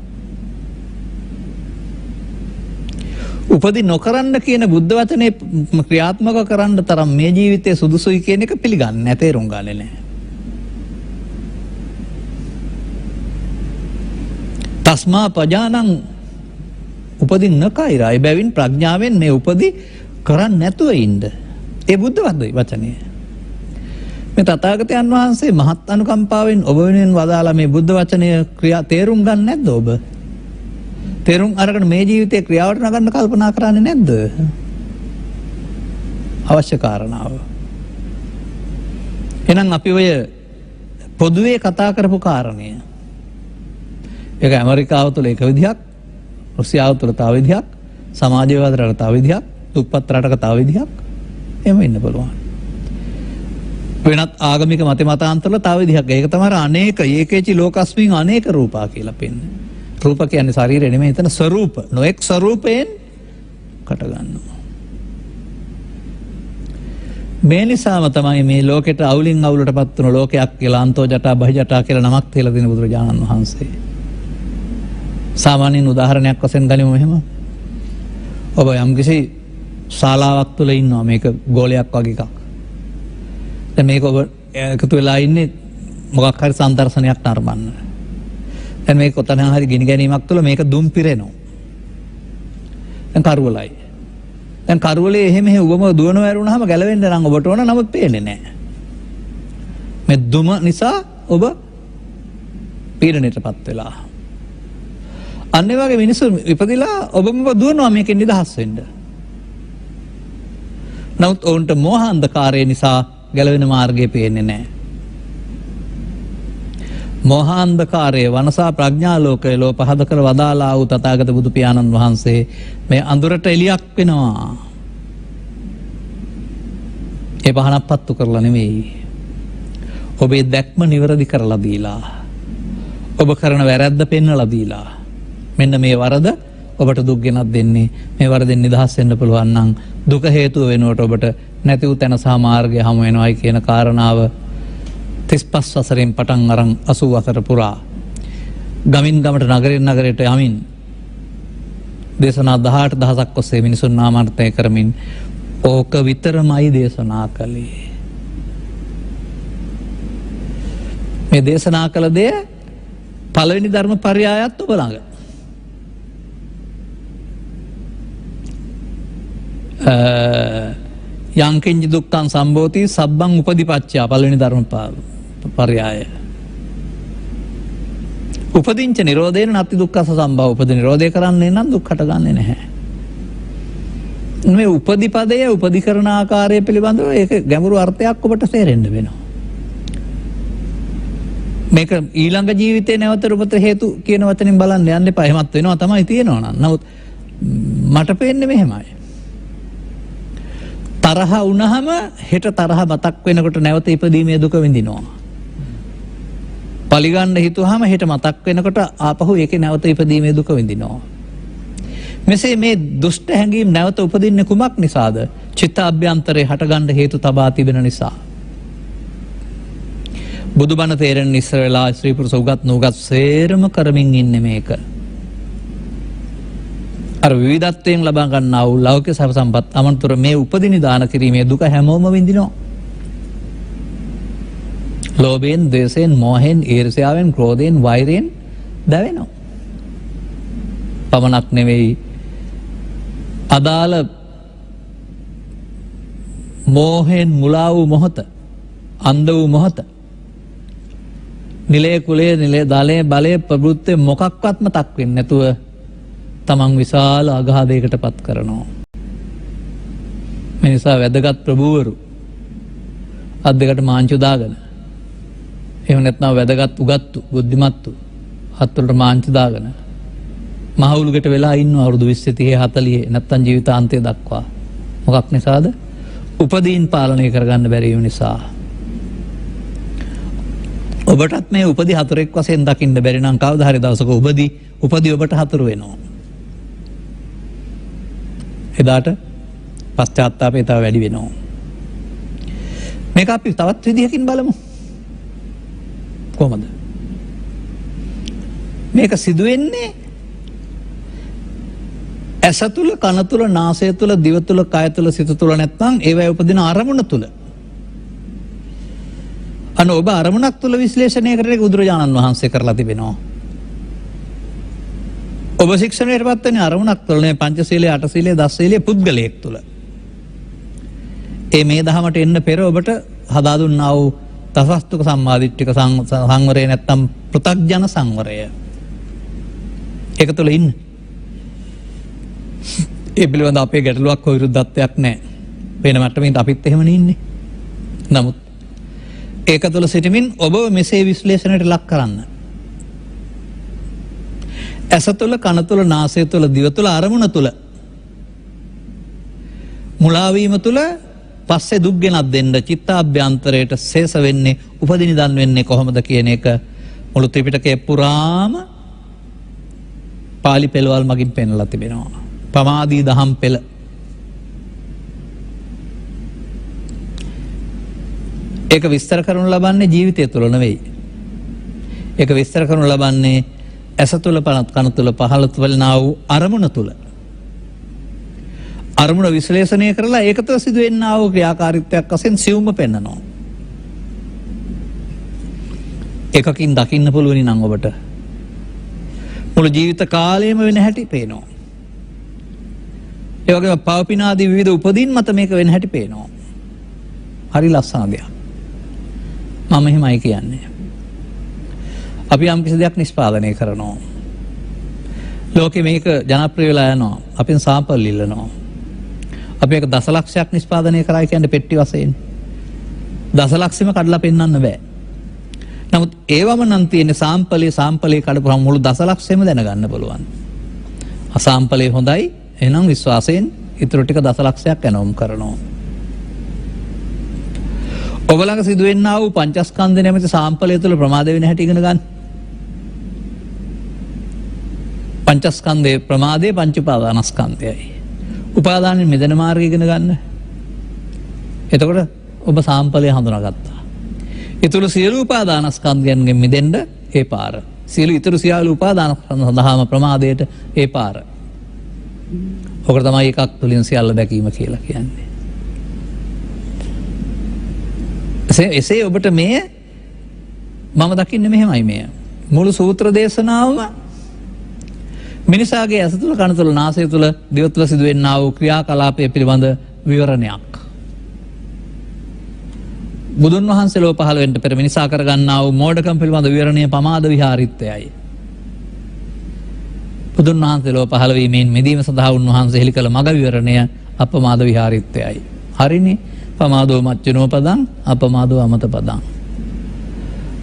උපදි නොකරන්න කියන බුද්ධ වචනේ ක්‍රියාත්මක කරන්න තරම් මේ ජීවිතයේ සුදුසුයි කියන එක පිළිගන්නේ නැහැ, තේරුම් ගන්නේ නැහැ. තස්මා පජානං උපදින් නකයිරා. ඒ බැවින් ප්‍රඥාවෙන් මේ උපදි කරන්නේ නැතුව ඉන්න. ඒ බුද්ධ වචනය. මේ තථාගතයන් වහන්සේ මහත් අනුකම්පාවෙන් ඔබ වෙනුවෙන් වදාලා මේ බුද්ධ වචනය ක්‍රියා තේරුම් ගන්න නැද්ද ඔබ? තේරුම් අරගෙන මේ ජීවිතේ ක්‍රියාවට නගන්න කල්පනා කරන්නේ නැද්ද? අවශ්‍ය කාරණාව. එහෙනම් අපි ඔය පොදුවේ කතා කරපු කාරණය. ඒක ඇමරිකාව තුළ එක විදිහක්, රුසියාව තුළ තව විදිහක්, සමාජවාද රට තව විදිහක්, දුප්පත් රටක තව විදිහක් එහෙම ඉන්න පුළුවන්. වෙනත් ආගමික මතමතාන්තරවල තව විදිහක්. ඒක තමයි අනේක ඒකේචි ලෝකස්මින් අනේක රූපා කියලා පෙන්නේ. රූප කියන්නේ ශරීරය නෙමෙයි, එතන ස්වરૂප. නොඑක් ස්වરૂපයෙන් කට ගන්නවා. මේ නිසාම තමයි මේ ලෝකෙට අවුලින් අවුලටපත් වුණු ලෝකයක් කියලා අන්තෝ ජටා බහි ජටා කියලා නමක් තියලා දෙන බුදුරජාණන් වහන්සේ. සාමාන්‍යයෙන් උදාහරණයක් වශයෙන් ගනිමු මෙහෙම. ඔබ යම්කිසි ශාලාවක් තුල ඉන්නවා, මේක ගෝලයක් වගේ එකක්. දැන් මේක ඔබ එකතු වෙලා ඉන්නේ මොකක් හරි සම්දර්ශනයක් නරඹන්න. දැන් මේක කොතන හරි ගිනි ගැනීමක් තුළ මේක දුම් පිරෙනවා. දැන් කරවලයි. දැන් කරවලේ එහෙම උවම දුවනවා ඇරුණාම ගැලවෙන්න නම් ඔබට ඕන නමුත් පේන්නේ නැහැ. මේ දුම නිසා ඔබ පීඩනයටපත් වෙලා. අන්න ඒ වගේ මිනිස්සු ඉපදිලා ඔබම දුවනවා මේකෙන් නිදහස් වෙන්න. නමුත් ඔවුන්ට මෝහ අන්ධකාරය නිසා ගැලවෙන මාර්ගය පේන්නේ නැහැ. මෝහාන්ධකාරයේ වනසා ප්‍රඥාලෝකයේ ලෝ පහද කර වදාලා වූ තථාගත බුදු පියාණන් වහන්සේ මේ අඳුරට එලියක් වෙනවා. ඒ පහනක් පත්තු කරලා නෙමෙයි. ඔබේ දැක්ම නිවැරදි කරලා දීලා. ඔබ කරන වැරද්ද පෙන්වලා දීලා. මෙන්න මේ වරද ඔබට දුක් ගෙනත් දෙන්නේ. මේ වරදෙන් නිදහස් වෙන්න පුළුවන් නම් දුක හේතුව වෙනුවට ඔබට නැති වූ තැන සහ මාර්ගය හමු වෙනවායි කියන කාරණාව 35 වසරෙන් පටන් අරන් 80 වසර පුරා ගමින් ගමට නගරෙන් නගරයට යමින් දේශනා 18000ක් ඔස්සේ මිනිසුන් නාමාර්ථය කරමින් ඕක විතරමයි දේශනා කළේ. මේ දේශනා කළ දේ පළවෙනි ධර්ම පරයයත් ඔබ ළඟ. යංකින්ච දුක්ඛං සම්භෝති සබ්බං උපදිපච්චය පළවෙනි ධර්ම පරයය. උපදින්ච නිරෝධේන නැති දුක්ඛස සම්භව උපදී නිරෝධය කරන්නේ නම් දුක් හටගන්නේ නැහැ. මේ උපදිපදය උපදි කරන ආකාරය පිළිබඳව ඒක ගැඹුරු අර්ථයක් ඔබට තේරෙන්න වෙනවා. මේක ඊළඟ ජීවිතේ නැවත උපත හේතු කියන වචනෙන් බලන්න යන්න එපා. එහෙමත් වෙනවා තමයි තියෙනවා නම්. නමුත් මට පේන්නේ මෙහෙමයි. තරහ වුණාම හෙට තරහ මතක් වෙනකොට නැවත ඉපදීමේ දුක විඳිනවා. පලිගන්න හිතුවාම හෙට මතක් වෙනකොට ආපහු ඒකේ නැවත ඉපදීමේ දුක විඳිනවා. මෙසේ මේ දුෂ්ට හැඟීම් නැවත උපදින්නේ කුමක් නිසාද? චිත්ත අභ්‍යන්තරේ හටගන්න හේතු තබා තිබෙන නිසා. බුදුබණ තේරෙන ඉස්සර වෙලා ස්ත්‍රී පුරුෂ උගත් නුගත් සේරම කරමින් ඉන්නේ මේක. අර විවිධත්වයෙන් ලබා ගන්නා වූ ලෞකික සැප සම්පත් අමතර මේ උපදි නිදාන කිරීමේ දුක හැමෝම විඳිනවා. ලෝභයෙන්, ද්වේෂයෙන්, මෝහයෙන්, ඊර්ෂ්‍යාවෙන්, ක්‍රෝධයෙන්, වෛරයෙන් දැවෙනවා. පමණක් නෙවෙයි අදාළ මෝහෙන් මුලා වූ මොහොත, අන්ධ වූ මොහොත, නිලයේ කුලයේ නිලයේ දලයේ බලයේ ප්‍රවෘත්තේ මොකක්වත්ම තක් වෙන්නේ නැතුව තමන් විශාල අගාධයකට පත් කරනවා. මේ නිසා වැදගත් ප්‍රභූවරු අත් දෙකට මාංචු දාගෙන එහෙම නැත්නම් වැදගත් උගත්තු බුද්ධිමත්තු හත්වලට මාංචු දාගෙන මහවුලකට වෙලා ඉන්නවා අවුරුදු 20 30 40 නැත්නම් ජීවිතාන්තය දක්වා. මොකක් නිසාද? උපදීන් පාලනය කරගන්න බැරි වීම නිසා. ඔබටත් මේ උපදී හතරෙක් වශයෙන් දකින්න බැරි නම් කවදා හරි දවසක උපදී ඔබට හතර වෙනවා. එදාට පශ්චාත්තාපය තව වැඩි වෙනවා. මේක අපි තවත් විදිහකින් බලමු. කොහොමද? මේක සිදු වෙන්නේ ඇස තුල, කන තුල, නාසය තුල, දිව තුල, කය තුල, සිත තුල නැත්නම් ඒවැය උපදින අරමුණ තුල. ඔබ අරමුණක් තුල විශ්ලේෂණය කරන එක බුදුරජාණන් වහන්සේ කරලා තිබෙනවා. ඔබ ශික්ෂණයට පත් වෙන අරමුණක් තුල නේ පංචශීලයේ, අටශීලයේ, දසශීලයේ පුද්ගලයෙක් තුල. මේ දහමට එන්න පෙර ඔබට හදා දුන්නා වූ තසස්තුක සම්මාදිට්ඨික සංවරය නැත්නම් පෘථග්ජන සංවරය. ඒක තුල ඉන්න. ඒ පිළිබඳ අපේ ගැටලුවක් හෝ විරුද්ධත්වයක් නැහැ. වෙන මට්ටමින් අපිත් එහෙමනේ ඉන්නේ. නමුත් ඒක තුළ සිටමින් ඔබ මෙසේ විශ්ලේෂණයට ලක් කරන්න. ඇස තුළ, කන තුළ, නාසය තුළ, දිව තුළ, අරමුණ තුළ මුලාවීම තුළ පස්සේ දුක් ගෙනත් දෙන්න චිත්තාභ්‍යන්තරයට ශේෂ වෙන්නේ, උපදි නිදන් වෙන්නේ කොහොමද කියන එක මුළු ත්‍රිපිටකයේ පුරාම පාලි පෙළවල් මගින් පෙන්වලා තිබෙනවා. පමාදී දහම් පෙළ. ඒක විස්තර කරනු ලබන්නේ ජීවිතය තුළ නෙවෙයි. ඒක විස්තර කරනු ලබන්නේ ඇස තුළ, කන තුළ, පහළ වලනා වූ අරමුණ තුළ. අරමුණ විශ්ලේෂණය කරලා ඒක තුළ සිදුවෙන්නා වූ ක්‍රියාකාරීත්වයක් වශයෙන් සියුම්ව පෙන්නනවා. එකකින් දකින්න පුළුවනි නම් ඔබට මුළු ජීවිත කාලයම වෙන හැටි පේනවා. ඒ වගේම පවපිනාදී විවිධ උපදීන් මත මේක වෙන හැටි පේනවා. හරි ලස්සන දෙයක්. මම එහෙමයි කියන්නේ. අපි යම් කිසි දෙයක් නිෂ්පාදනය කරනවා. ලෝකෙ මේක ජනප්‍රිය වෙලා යනවා. අපෙන් සාම්පල් ඉල්ලනවා. අපි ඒක දසලක්ෂයක් නිෂ්පාදනය කරා කියන්නේ පෙට්ටි වශයෙන්. දසලක්ෂෙම කඩලා පෙන්වන්න බෑ. නමුත් ඒවම නම් තියෙන සාම්පලේ කඩපුවම මුළු දසලක්ෂෙම දැනගන්න පුළුවන්. අසාම්පලේ හොඳයි. එහෙනම් විශ්වාසයෙන් ඊටු ටික දසලක්ෂයක් ඇනවුම් කරනවා. ඔබ ළඟ සිදුවෙන්නා වූ පංචස්කන්ධ නැමැති සාම්පලය තුළ ප්‍රමාද වෙන හැටි ඉගෙන ගන්න. පංචස්කන්ධයේ ප්‍රමාදයේ පංච උපාදානස්කන්ධයයි. උපාදානෙන් මිදෙන මාර්ගය ඉගෙන ගන්න. එතකොට ඔබ සාම්පලය හඳුනාගත්තා. ඊතුළු සියලු උපාදානස්කන්ධයන්ගෙන් මිදෙන්න ඒ පාර. ඊතුළු සියලු උපාදානස්කන්ධ සඳහාම ප්‍රමාදයට ඒ පාර. ඔකට තමයි එකක් තුලින් සියල්ල දැකීම කියලා කියන්නේ. එසේ ඔබට මේ මම දකින්නේ මෙහෙමයි මේ. මුළු සූත්‍ර දේශනාවම මිනිසාගේ ඇස තුළ කන තුළ නාසය තුළ දිව තුළ සිදුවෙන්නා වූ ක්‍රියාකලාපය පිළිබඳ විවරණයක්. බුදුන් වහන්සේ ලෝ පහළ වෙන්න පෙර මිනිසා කරගන්නා වූ මෝඩකම් පිළිබඳ විවරණය පමාද විහාරිත්වයයි. බුදුන් වහන්සේ ලෝ පහළ වීමෙන් මිදීම සඳහා උන්වහන්සේ හෙළි කළ මඟ විවරණය අපමාද විහාරිත්වයයි. හරිනේ. පමාදෝ මච්චනෝ පදං අපමාදෝ අමත පදං.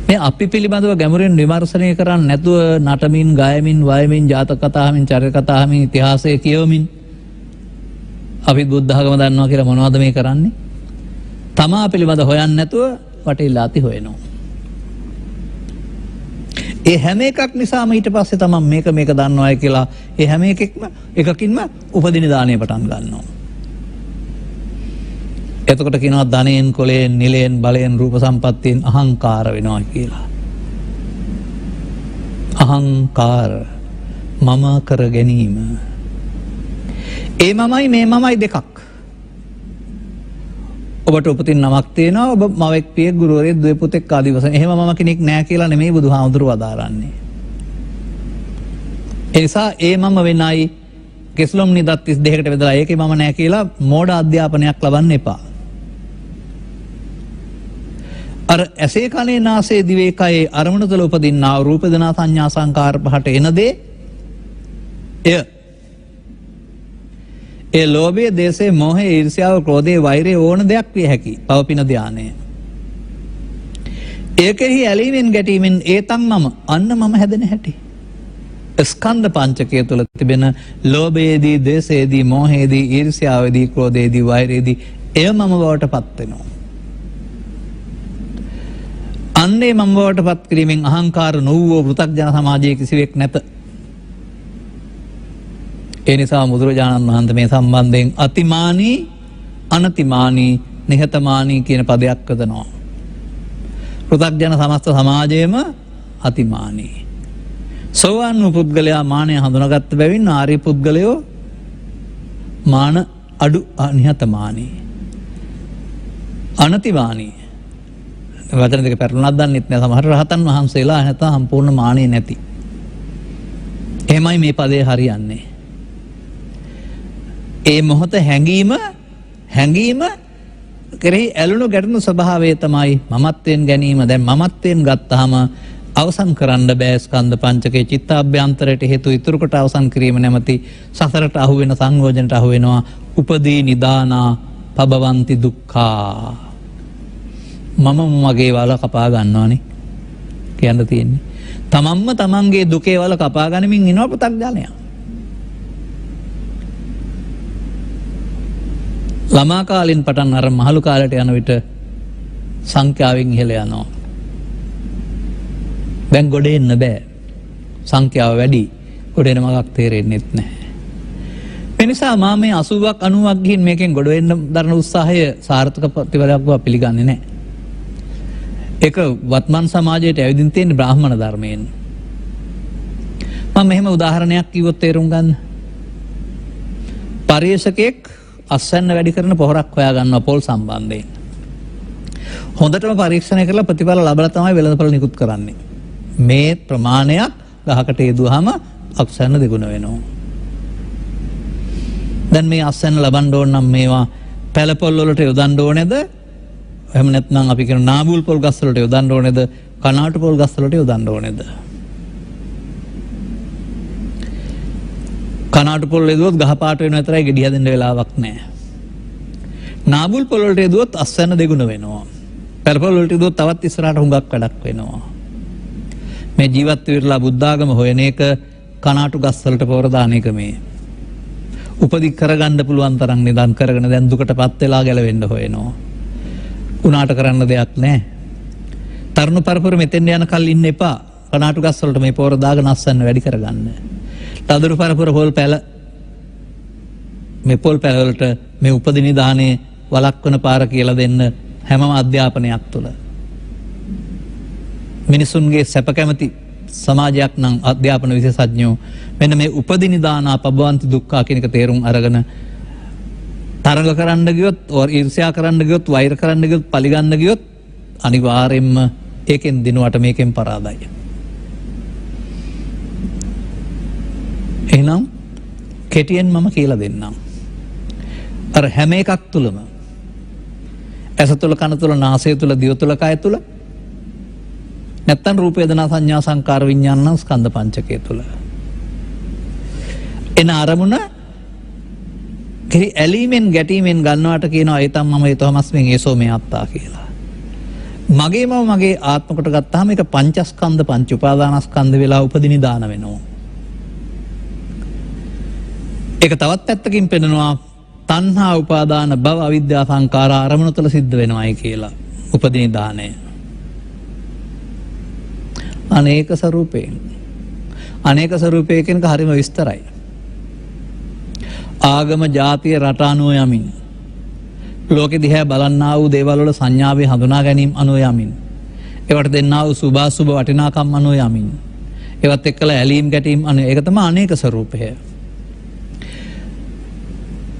මේ අපි පිළිබඳව ගැඹුරින් විමර්ශනය කරන්නේ නැතුව නටමින් ගයමින් වයමින් ජාතක කතාවමින් චරිත කතාවමින් ඉතිහාසය කියවමින් අපි බුද්ධ ධර්ම දන්නවා කියලා මොනවද මේ කරන්නේ? තමා පිළිබඳ හොයන්නේ නැතුව වටේලාති හොයනවා. ඒ හැම එකක් නිසාම ඊට පස්සේ තමයි මේක දන්නවයි කියලා ඒ හැම එකකින්ම උපදින දාණය පටන් ගන්නවා. එතකොට කියනවා ධනයෙන් කොලයෙන් නිලයෙන් බලයෙන් රූප සම්පත්තියෙන් අහංකාර වෙනවා කියලා. අහංකාර මම කර ගැනීම. ඒ මමයි මේ මමයි දෙකක්. ඔබට උපතින් නමක් තියෙනවා. ඔබ මවෙක් පියෙක් ගුරුවරයෙක් දුවේ පුතෙක් ආදී වශයෙන්. එහෙම මම කෙනෙක් නෑ කියලා නෙමෙයි බුදුහාමුදුරුවෝ වදාරන්නේ. ඒ නිසා ඒ මම වෙනයි කෙස්ලොම් නිදත් 32කට බෙදලා ඒකේ මම නෑ කියලා මෝඩ අධ්‍යාපනයක් ලබන්න එපා. අර ඇසේ කනේ නාසයේ දිවේ කයේ අරමුණ තුළ උපදින්නා රූප වේදනා සංඥා සංකාර පහට එන දේ ඒ ලෝභය, දේශය, මෝහය, ඊර්ෂ්‍යාව, ක්‍රෝධය, වෛරය ඕන දෙයක් විය හැකි. පවපින ධානය. ඒකෙහි ඇලීමෙන් ගැටීමෙන් ඒතන් මම අන්න මම හැදෙන හැටි. ස්කන්ධ පංචකය තුළ තිබෙන ලෝභයේදී, දේශයේදී, මෝහයේදී, ඊර්ෂ්‍යාවේදී, ක්‍රෝධයේදී, වෛරයේදී එය මම බවට පත් වෙනවා. අන්නේ මම බවට පත් කිරීමෙන් අහංකාර නොවූ පෘථග්ජන සමාජයේ කිසිවෙක් නැත. ඒ නිසා බුදුරජාණන් වහන්සේ මේ සම්බන්ධයෙන් අතිමානී, අනතිමානී, නිහතමානී කියන පදයක් යොදනවා. පෘථග්ජන සමස්ත සමාජයේම අතිමානී. සෝවාන් වූ පුද්ගලයා මානය හඳුනාගත් බැවින් ආර්ය පුද්ගලයෝ මාන අඩු නිහතමානී. අනතිමානී වචන දෙක පැටලුණක් දන්නෙත් නෑ. සමහර රහතන් වහන්සේලා නැත්නම් සම්පූර්ණ මානෙ නැති. එහෙමයි මේ පදේ හරියන්නේ. ඒ මොහොත හැඟීම කෙරෙහි ඇලුණු ගැටුණු ස්වභාවය තමයි මමත්වයෙන් ගැනීම. දැන් මමත්වයෙන් ගත්තාම අවසන් කරන්න බෑ. ස්කන්ධ පංචකයේ චිත්තාභ්‍යන්තරයට හේතු ඉතුරු කොට අවසන් කිරීම නැමැති සසරට අහු වෙන සංයෝජනට අහු වෙනවා. උපදී නිදානා පබවಂತಿ දුක්ඛා. මම මගේ වල කපා ගන්නවානේ කියන්න තියෙන්නේ. තමන්ම තමන්ගේ දුකේ වල කපා ගනිමින් ඉනවා පෘථග්ජනයා. ළමා කාලෙන් පටන් අර මහලු කාලයට යන විට සංඛ්‍යාවෙන් ඉහළ යනවා. දැන් ගොඩ එන්න බෑ. සංඛ්‍යාව වැඩි. ගොඩ එන මගක් තේරෙන්නෙත් නැහැ. ඒ නිසා මා මේ 80ක් 90ක් ගිහින් මේකෙන් ගොඩ වෙන්න දරන උත්සාහය සාර්ථක ප්‍රතිඵලයක් බව පිළිගන්නේ නැහැ. ඒක වත්මන් සමාජයට ඇවිදින් තියෙන බ්‍රාහ්මණ ධර්මයෙන්. මම මෙහෙම උදාහරණයක් කිව්වොත් තේරුම් ගන්න. පරිේශකෙක් අස්වැන්න වැඩි කරන පොහොරක් හොයා ගන්නවා පොල් සම්බන්ධයෙන්. හොඳටම පරීක්ෂණය කරලා ප්‍රතිඵල ලබලා තමයි වෙළඳපොළ නිකුත් කරන්නේ. මේ ප්‍රමාණයක් ගහකට යෙදුවාම අස්වැන්න දෙගුණ වෙනවා. දැන් මේ අස්වැන්න ලබන්න ඕන නම් මේවා පැල පොල් වලට යොදන්න ඕනේද? එහෙම නැත්නම් අපි කියන නාබුල් පොල් ගස් වලට යොදන්න ඕනේද? කනාටු පොල් ගස් වලට යොදන්න ඕනේද? කනාටු පොල් යදුවොත් ගහ පාට වෙන විතරයි ගෙඩි හදන්න වෙලාවක් නැහැ. නාබුල් පොල් වලට යදුවොත් අස්වැන්න දෙගුණ වෙනවා. පැල පොල් වලට යදුවොත් තවත් ඉස්සරහට හුඟක් වැඩක් වෙනවා. මේ ජීවත් වෙලා බුද්ධාගම හොයන එක කනාටු ගස් වලට පොර දාන එක මේ. උපදි කරගන්න පුළුවන් තරම් නිදන් කරගෙන දැන් දුකටපත් වෙලා ගැලවෙන්න හොයනවා. උනාට කරන්න දෙයක් නැහැ. තරුණ පරපුර මෙතෙන් යන කල් ඉන්න එපා. කනාටු ගස් වලට මේ පොර දාගෙන අස්වැන්න වැඩි කරගන්න. තදරු පරපුර පොල් පැල මේ පොල් පැල වලට මේ උපදි නිදානේ වළක්වන පාර කියලා දෙන්න හැමම අධ්‍යාපනයක් තුළ. මිනිසුන්ගේ සැප කැමති සමාජයක් නම් අධ්‍යාපන විශේෂඥයෝ මෙන්න මේ උපදි නිදානා පබවන්ති දුක්ඛා කියන එක තේරුම් අරගෙන තරඟ කරන්න ගියොත් ඊර්ෂ්‍යා කරන්න ගියොත් වෛර කරන්න ගියොත් පලිගන්න ගියොත් අනිවාර්යෙන්ම ඒකෙන් දිනුවට මේකෙන් පරාදයි. එහෙනම් කෙටියෙන් මම කියලා දෙන්නම්. අර හැම එකක් තුලම ඇස තුල කන තුල නාසය තුල දිව තුල කය තුල නැත්තම් රූප වේදනා සංඥා සංකාර විඥාන ස්කන්ධ පංචකය තුල එන අරමුණ කෙරි ඇලීමෙන් ගැටීමෙන් ගන්නවට කියනවා ඒ තමයි මම ඊතමස්මෙන් ඒසෝ මේ අත්තා කියලා. මගේම මගේ ආත්ම කොට ගත්තාම ඒක පංචස්කන්ධ පංච උපාදානස්කන්ධ වෙලා උපදිනිදාන වෙනවා. ඒක තවත් පැත්තකින් පෙන්නනවා තණ්හා උපාදාන භව අවිද්‍යා සංඛාර අරමුණු තුළ සිද්ධ වෙනවායි කියලා උපදිනිදානය. අනේක ස්වરૂපයෙන් අනේක ස්වરૂපයකින් හරිම විස්තරයි. ආගම ජාතිය රට අනුව යමින් ලෝකෙ දිහා බලන්නා වූ දේවල් වල සංඥාවේ හඳුනා ගැනීම අනුව යමින් ඒවට දෙන්නා වූ සුභාසුභ වටිනාකම් අනුව යමින් ඒවත් එක්කලා ඇලීම් ගැටීම් අනුව ඒක තමයි අනේක ස්වરૂපය.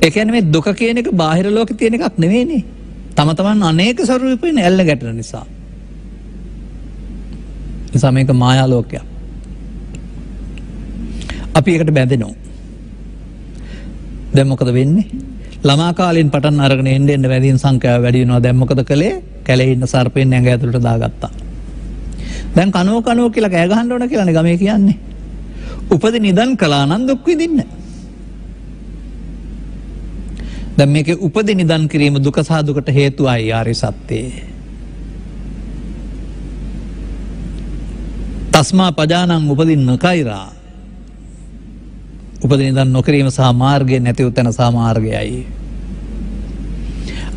ඒ කියන්නේ මේ දුක කියන එක බාහිර ලෝකේ තියෙන එකක් නෙවෙයිනේ. තම තමන් අනේක ස්වરૂපයෙන් ඇල්ල ගැටෙන නිසා. නිසා මේක මායා ලෝකයක්. අපි ඒකට බැඳෙනවා. දැන් මොකද වෙන්නේ? ළමා කාලෙන් පටන් අරගෙන එන්න වැඩිම සංඛ්‍යාව වැඩි වෙනවා. දැන් මොකද කළේ? කැලේ ඉන්න සර්පෙන් ඇඟ ඇතුළට දාගත්තා. දැන් කනෝ කියලා කෑ ගහන්න ඕන කියලානේ ගමේ කියන්නේ. උපදි නිදන් කළා නම් දුක් විඳින්න. දැන් මේකේ උපදි නිදන් කිරීම දුක සහ දුකට හේතුවයි ආර්ය සත්‍යය. තස්මා පජානං උපදින්න කෛරා. උපදි නිදන් නොකිරීම සහ මාර්ගය නැති උතන සහ මාර්ගයයි.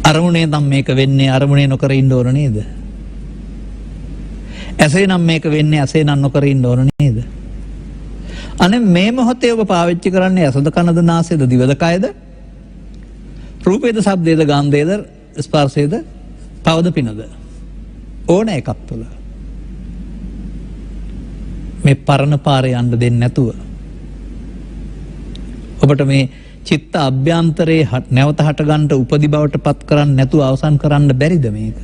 අරමුණේ නම් මේක වෙන්නේ අරමුණේ නොකර ඉන්න ඕන නේද? ඇසේ නම් මේක වෙන්නේ ඇසේ නම් නොකර ඉන්න ඕන නේද? අනේ මේ මොහොතේ ඔබ පාවිච්චි කරන්නේ ඇසද කනද නාසයද දිවද කයද? රූපේද ශබ්දේද ගන්ධේද ස්පර්ශේද පවද පිනද? ඕන එකක් තුළ මේ පරණ පාරේ යන්න දෙන්නේ නැතුව ඔබට මේ චිත්ත අභ්‍යන්තරේ නැවත හට ගන්නට උපදි බවට පත් කරන්න නැතුව අවසන් කරන්න බැරිද මේක?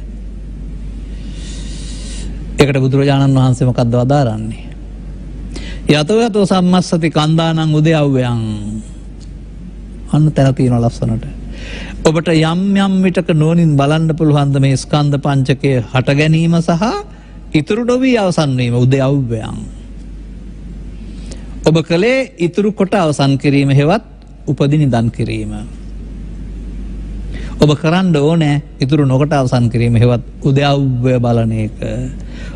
ඒකට බුදුරජාණන් වහන්සේ මොකක්ද වදාරන්නේ? යතෝ යතෝ සම්මස්සති කන්දානං උදයව්වයන්. අන්න තැන තියෙනවා ලස්සනට. ඔබට යම් යම් විටක නුවණින් බලන්න පුළුවන් මේ ස්කන්ධ පංචකය හට ගැනීම සහ ඉතුරු නොවි අවසන් වීම උදයව්වයන්. ඔබ කලේ ඉතුරු කොට අවසන් කිරීම හෙවත් උපදි නිදන් කිරීම. ඔබ කරන්න ඕනේ ඉතුරු නොකොට අවසන් කිරීම හෙවත් උදයව්‍ය බලන එක.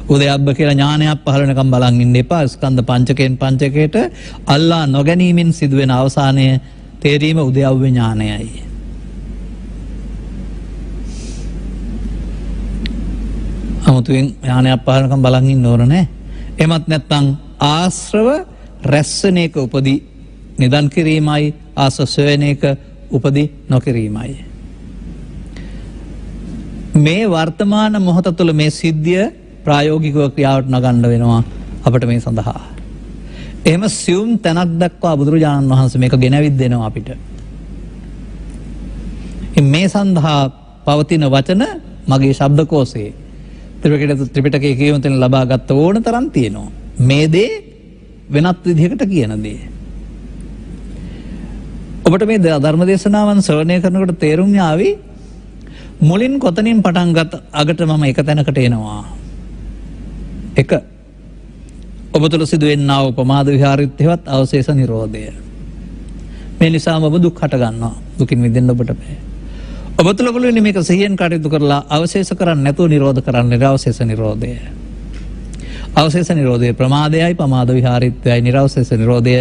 උදයව්‍ය කියලා ඥානයක් පහළ වෙනකම් බලන් ඉන්න එපා. ස්කන්ධ පංචකයෙන් පංචකයට අල්ලා නොගැනීමෙන් සිදුවෙන අවසානය තේරීම උදයව්‍ය ඥානයයි. අමුතුවෙන් ඥානයක් පහළ වෙනකම් බලන් ඉන්න ඕන නෑ. එමත් නැත්නම් ආශ්‍රව රැස්සන එක උපදි නිදන් කිරීමයි ආසස්වන එක උපදි නොකිරීමයි. මේ වර්තමාන මොහොත තුළ මේ සිද්ධිය ප්‍රායෝගිකව ක්‍රියාවට නගන්න වෙනවා අපට මේ සඳහා. එහෙම සියුම් තැනක් දක්වා බුදුරජාණන් වහන්සේ මේක ගෙනවිත් දෙනවා අපිට. මේ සඳහා පවතින වචන මගේ ශබ්දකෝෂයේ ත්‍රිපිටකයේ කියවන තැන ලබා ගත්ත ඕන තරම් තියෙනවා. මේ දේ වෙනත් විදිහකට කියන දේ. ඔබට මේ ධර්ම දේශනාවන් ශ්‍රවණය කරනකොට තේරුම් යාවි මුලින් කොතනින් පටන් ගත් අගට මම එක තැනකට එනවා. එක ඔබ තුළ සිදුවෙන්නා වූ ප්‍රමාද විහාරීත්වයවත් අවශේෂ නිරෝධය. මේ නිසාම ඔබ දුක් හට ගන්නවා. දුකින් මිදෙන්න ඔබට බෑ. ඔබ තුළ පුළුවන් මේක සිහියෙන් කටයුතු කරලා අවශේෂ කරන්නේ නැතුව නිරෝධ කරන්න නිරවශේෂ නිරෝධය. අවශේෂ නිරෝධය ප්‍රමාදයයි ප්‍රමාද විහාරීත්වයයි නිරවශේෂ නිරෝධය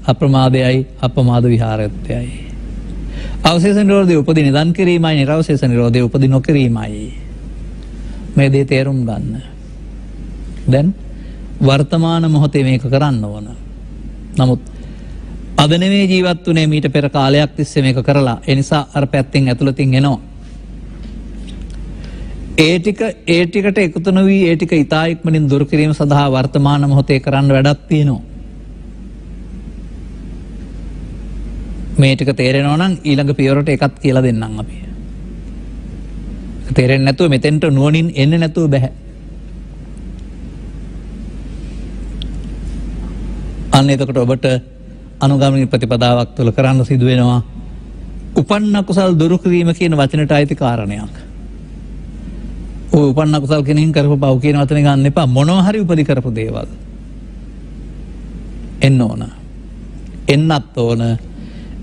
අප්‍රමාදයයි අපමාද විහාරීත්වයයි. අවශේෂ නිරෝධය උපදී නිදන් කිරීමයි නිරවශේෂ නිරෝධය උපදී නොකිරීමයි. මේ දේ තේරුම් ගන්න. දැන් වර්තමාන මොහොතේ මේක කරන්න ඕන. නමුත් අද නෙමේ ජීවත් වුණේ මීට පෙර කාලයක් තිස්සේ මේක කරලා. ඒ නිසා අර පැත්තෙන් ඇතුළතින් එනවා. ඒ ටිකට එකතු නොවි ඒ ටික ඉතා ඉක්මනින් දුරු කිරීම සඳහා වර්තමාන මොහොතේ කරන්න වැඩක් තියෙනවා. මේ ටික තේරෙනවා නම් ඊළඟ පියවරට එකක් කියලා දෙන්නම් අපි. තේරෙන්නේ නැතුව මෙතෙන්ට නුවණින් එන්නේ නැතුව බෑ. අන්න එතකොට ඔබට අනුගමනීය ප්‍රතිපදාවක් තුළ කරන්න සිදු වෙනවා උපන්න කුසල් දුරු කිරීම කියන වචනට අයිති කාරණයක්. ඔය උපන්න කුසල් කෙනින් කරපු පව් කියන වචනේ ගන්න එපා. මොනවා හරි උපදි කරපු දේවල් එන්න ඕන. එන්නත් ඕන.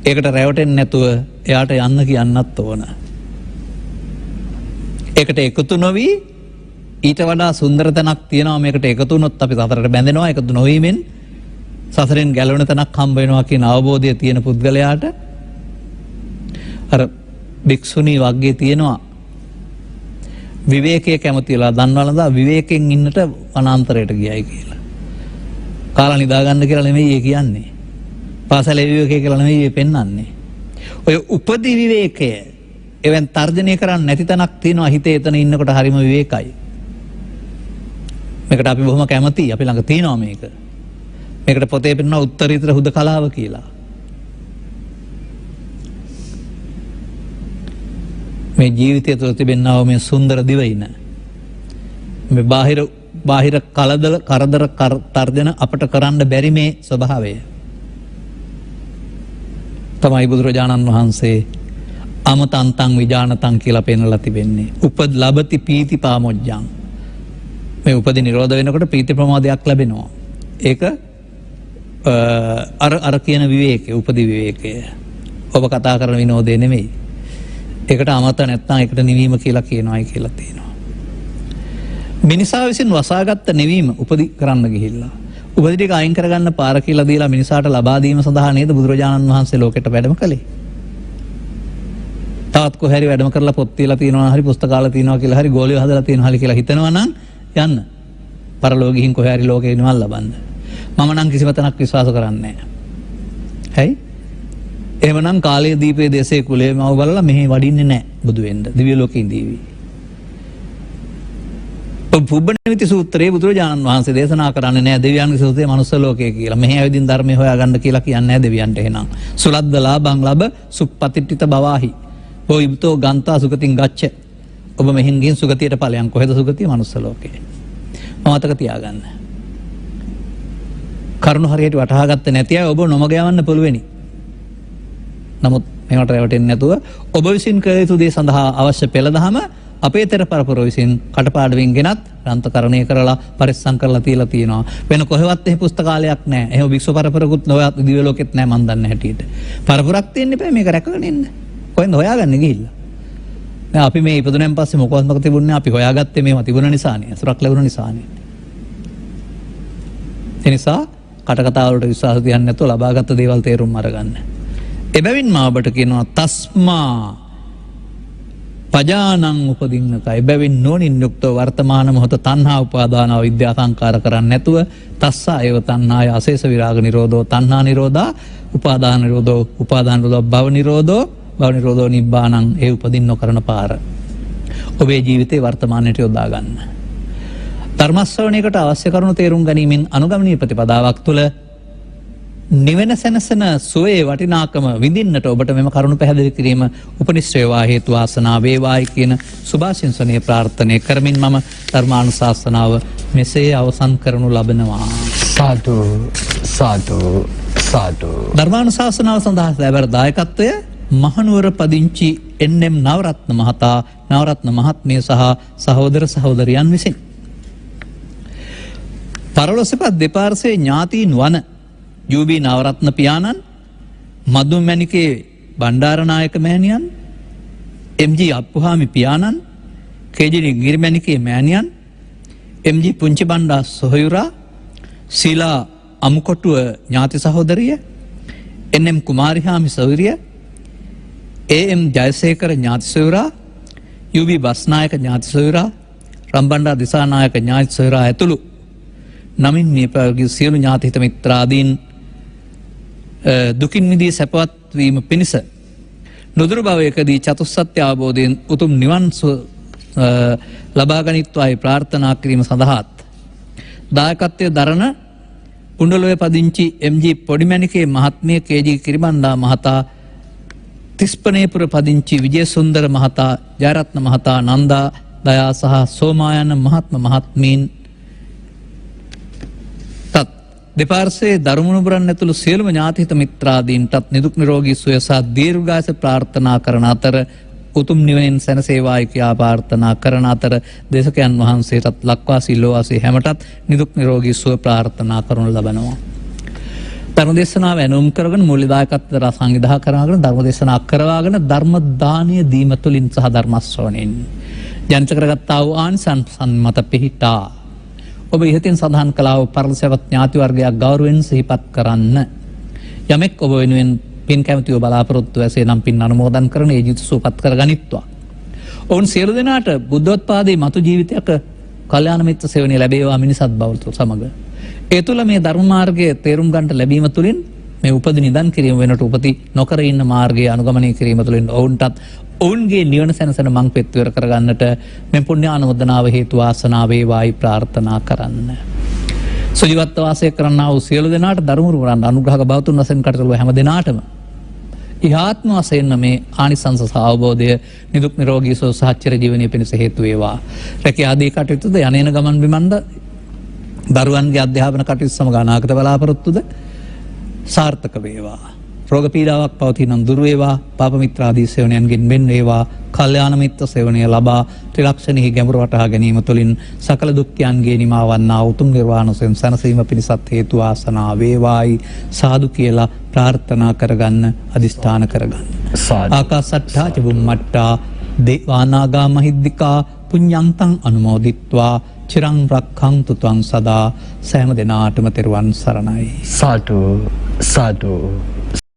ඒකට රැවටෙන්නේ නැතුව එයාට යන්න කියන්නත් ඕන. ඒකට එකතු නොවි ඊට වඩා සුන්දර තැනක් තියෙනවා. මේකට එකතු වුණොත් අපි සතරට බැඳෙනවා. එකතු නොවීමෙන් සසරෙන් ගැලවෙන තැනක් හම්බ වෙනවා කියන අවබෝධය තියෙන පුද්ගලයාට අර භික්ෂුණී වර්ගයේ තියෙනවා විවේකයේ කැමතිලා දන්නවලදා විවේකයෙන් ඉන්නට වනාන්තරයට ගියයි කියලා. කාලා නිදා ගන්න කියලා නෙමෙයි ඒ කියන්නේ. පාසලේ විවේකයේ කියලා නෙමෙයි පෙන්වන්නේ. ඔය උපදි විවේකය එවෙන් තර්ජනය කරන්නේ නැති තැනක් තියෙනවා. හිතේ එතන ඉන්නකොට හරිම විවේකයි. මේකට අපි බොහොම කැමතියි. අපි ළඟ තියෙනවා මේක. මේකට පොතේ පෙන්වන උත්තරීතර හුදකලාව කියලා. මේ ජීවිතය තුළ තිබෙනා වූ මේ සුන්දර දිවයින මේ බාහිර කරදර තර්ජන අපට කරන්න බැරි මේ ස්වභාවය තමයි බුදුරජාණන් වහන්සේ අමතන්තං විජානතං කියලා පෙන්වලා තිබෙන්නේ. උපද ලබති පීති පාමොජ්ජං. මේ උපදී නිරෝධ වෙනකොට ප්‍රීති ප්‍රමෝදයක් ලැබෙනවා. ඒක අර කියන විවේකය උපදී විවේකය. ඔබ කතා කරන විනෝදේ නෙමෙයි. ඒකට අමත නැත්නම් ඒකට නිවීම කියලා කියනවායි කියලා තියෙනවා. මිනිසා විසින් වසාගත්ත නිවීම උපදී කරන්න ගිහිල්ලා. උපදී ටික අයින් කරගන්න පාර කියලා දීලා මිනිසාට ලබා දීම සඳහා නේද බුදුරජාණන් වහන්සේ ලෝකෙට වැඩම කළේ. තාත් කොහරි වැඩම කරලා පොත් තියලා තියෙනවා හරි පුස්තකාල තියෙනවා කියලා හරි ගෝලියෝ හදලා තියෙනවා හරි කියලා හිතනවා නම් යන්න. පරලෝක ගිහින් කොහේ හරි ලෝකේ නිවන් ලබන්න. මම නම් කිසිම තැනක් විශ්වාස කරන්නේ නැහැ. හැයි? එහෙමනම් කාලයේ දීපේ දේශේ කුලේ මව බලලා මෙහි වඩින්නේ නැහැ බුදු වෙන්න. දිව්‍ය ලෝකේ ඉඳීවි. පුබ්බනිමිති සූත්‍රයේ බුදුරජාණන් වහන්සේ දේශනා කරන්නේ නැහැ දෙවියන්ගේ සූත්‍රයේ මනුස්ස ලෝකයේ කියලා. මෙහි ඇවිදින් ධර්මය හොයාගන්න කියලා කියන්නේ නැහැ දෙවියන්ට එහෙනම්. සුලද්දලා බංලබ සුප්පතිට්ඨිත බවාහි. ඔයිබ්තෝ ගන්තා සුගතින් ගච්ඡ. ඔබ මෙහින් ගින් සුගතියට ඵලයන් කොහෙද සුගතිය මනුස්ස ලෝකේ. මතක තියාගන්න. කරුණු හරියට වටහා ගත්තේ නැති අය ඔබ නොමග යවන්න පුළුවෙනි. නමුත් මේකට රැවටෙන්නේ නැතුව ඔබ විසින් කළ යුතු දේ සඳහා අවශ්‍ය පෙළදහම අපේ තෙර පරපුර විසින් කටපාඩමින් ගෙනත් ග්‍රන්ථකරණය කරලා පරිස්සම් කරලා තියලා තියෙනවා. වෙන කොහෙවත් එහෙ පුස්තකාලයක් නැහැ. එහෙම වික්ෂු පරපුරකුත් නොවත් දිව්‍ය ලෝකෙත් නැහැ මන් දන්නේ හැටියට. පරපුරක් තියෙන්න එපා මේක රැකගෙන ඉන්න. කොහෙන්ද හොයාගන්නේ ගිහිල්ලා. දැන් අපි මේ ඉපදුනෙන් පස්සේ මොකක්ද තිබුණේ අපි හොයාගත්තේ මේව තිබුණ නිසානේ. අසුරක් ලැබුණ නිසානේ. ඒ නිසා කටකතා වලට විශ්වාස තියන්නේ නැතුව ලබාගත් දේවල් තේරුම් අරගන්න. එබැවින් මා ඔබට කියනවා තස්මා පජානං උපදින්නක. එබැවින් නොනින් යුක්තව වර්තමාන මොහොත තණ්හා උපාදාන විද්‍යා සංකාර කරන්නේ නැතුව තස්සා ඒව තණ්හාය අශේෂ විරාග නිරෝධෝ තණ්හා නිරෝධා උපාදාන නිරෝධෝ උපාදාන නිරෝධෝ භව නිරෝධෝ නිබ්බානං. ඒ උපදින්න නොකරන පාර ඔබේ ජීවිතේ වර්තමානයට යොදා ගන්න. ධර්ම ශ්‍රවණයකට අවශ්‍ය කරුණු තේරුම් ගැනීමෙන් අනුගමනීය ප්‍රතිපදාවක් තුළ නිවෙන සැනසෙන සුවේ වටිනාකම විඳින්නට ඔබට මෙම කරුණු පැහැදිලි කිරීම උපනිශ්‍රේ වේවා හේතු වාසනා වේවායි කියන සුභාශිංසනීය ප්‍රාර්ථනා කරමින් මම ධර්මානුශාසනාව මෙසේ අවසන් කරනු ලබනවා. සාදු සාදු සාදු ධර්මානුශාසනාව සඳහා ලැබෙන දායකත්වය මහනුවර පදිංචි එන්.එම්. නවරත්න මහතා, නවරත්න මහත්මිය සහ සහෝදර සහෝදරියන් විසින්. පරලොස්සපත් දෙපාර්ශ්වයේ ඥාතීන් වන යූ.බී. නවරත්න පියාණන්, මදුමැණිකේ බණ්ඩාරනායක මෑණියන්, එම්.ජී. අප්පුහාමි පියාණන්, කේ.ජී. ගිරිමැණිකේ මෑණියන්, එම්.ජී. පුංචි බණ්ඩා සොහයුරා, සීලා අමුකොටුව ඥාති සහෝදරිය, එන්.එම්. කුමාරිහාමි සොහොයුරිය, ඒ.එම්. ජයසේකර ඥාති සොහොයුරා, යූ.බී. බස්නායක ඥාති සොහොයුරා, රම්බණ්ඩා දිසානායක ඥාති සොහොයුරා ඇතුළු නමින් මේ පැවැත්වූ සියලු ඥාති හිත මිත්‍රාදීන් දුකින් මිදී සැපවත් වීම පිණිස නුදුරු භවයකදී චතුස්සත්‍ය අවබෝධයෙන් උතුම් නිවන් ලබා ගනිත්වායි ප්‍රාර්ථනා කිරීම සඳහාත් දායකත්වයේ දරන පුණ්ඩලෝය පදිංචි එම්.ජී. පොඩිමැණිකේ මහත්මිය, කේ.ජී. කිරිබණ්ඩා මහතා, තිස්පනේපුර පදිංචි විජේසුන්දර මහතා, ජයරත්න මහතා, නන්දා දයා සහ සෝමායන මහත්මීන් දෙපාර්ශ්වයේ දරුමුණුබුරන් ඇතුළු සියලුම ඥාතිහිත මිත්‍රාදීන්ටත් නිදුක් නිරෝගී සුවය සහ දීර්ඝායුෂ ප්‍රාර්ථනා කරන අතර උතුම් නිවනින් සැනසේවායි කියා ප්‍රාර්ථනා කරන අතර දේශකයන් වහන්සේටත් ලක්වාසී ලෝවාසී හැමටත් නිදුක් නිරෝගී සුව ප්‍රාර්ථනා කරනු ලබනවා. ධර්මදේශනාව ඇනුම් කරගෙන මූල්‍ය දායකත්වයට සංවිධානය කරගෙන ධර්මදේශනා කරවාගෙන ධර්ම දානීය දීම තුළින් සහ ධර්ම ශ්‍රවණයෙන් ජනිත කරගත්තා වූ ආනිසංස මත පිහිටා ඔබ ඉහතින් සඳහන් කළා වූ පරලොස්වැපත් ඥාති වර්ගයක් ගෞරවයෙන් සිහිපත් කරන්න. යමෙක් ඔබ වෙනුවෙන් පින් කැමැතිව බලාපොරොත්තු ඇසේ නම් පින් අනුමෝදන් කරන ඒ ජීවිත සුවපත් කරගනිත්වා. ඔවුන් සියලු දෙනාට බුද්ධෝත්පාදයේ මතු ජීවිතයක කල්යාණ මිත්‍ර සේවනය ලැබේවා මිනිසත් බවට සමග. ඒ තුළ මේ ධර්ම මාර්ගයේ තේරුම් ගන්නට ලැබීම තුළින් මේ උපද නිදන් කිරීම වෙනට උපති නොකර ඉන්න මාර්ගයේ අනුගමනය කිරීම තුළින් ඔවුන්ටත් ඔවුන්ගේ නිවන සැනසෙන මං පෙත්වර කරගන්නට මෙ පුණ්‍යානුමෝදනාව හේතු වාසනා වේවායි ප්‍රාර්ථනා කරන්න. සුජීවත්ව වාසය කරන්නා වූ සියලු දෙනාට ධර්මවරුන් අනුග්‍රහක බවතුන් වශයෙන් කටයුතු හැම දෙනාටම ඉහාත්ම වශයෙන් මේ ආනිසංස සහ අවබෝධය නිදුක් නිරෝගී සුව සහ චිර ජීවනයේ පිණිස හේතු වේවා. රැකියා ආදී කටයුතුද යන්නේන ගමන් බිමන්ද දරුවන්ගේ අධ්‍යාපන කටයුතු සමග අනාගත බලාපොරොත්තුද සාර්ථක වේවා. රෝග පීඩාවක් පවතිනම් දුර වේවා. පාප මිත්‍රාදී සේවනයන්ගෙන් වෙන් වේවා. කල්යාණ මිත්‍ර සේවනය ලබා ත්‍රිලක්ෂණෙහි ගැඹුර වටහා ගැනීම තුළින් සකල දුක්ඛයන්ගේ නිමාවන්නා උතුම් නිර්වාණයෙන් සැනසීම පිණිසත් හේතු වාසනා වේවායි සාදු කියලා ප්‍රාර්ථනා කරගන්න අදිස්ථාන කරගන්න. ආකාසට්ඨා ච බුම්මට්ටා දේවානාගා මහිද්దికා පුඤ්ඤන්තං අනුමෝදිත්වා චිරං රක්ඛන්තු ත්වං සදා. සෑම දිනාටම තෙරුවන් සරණයි. සාදු සාදු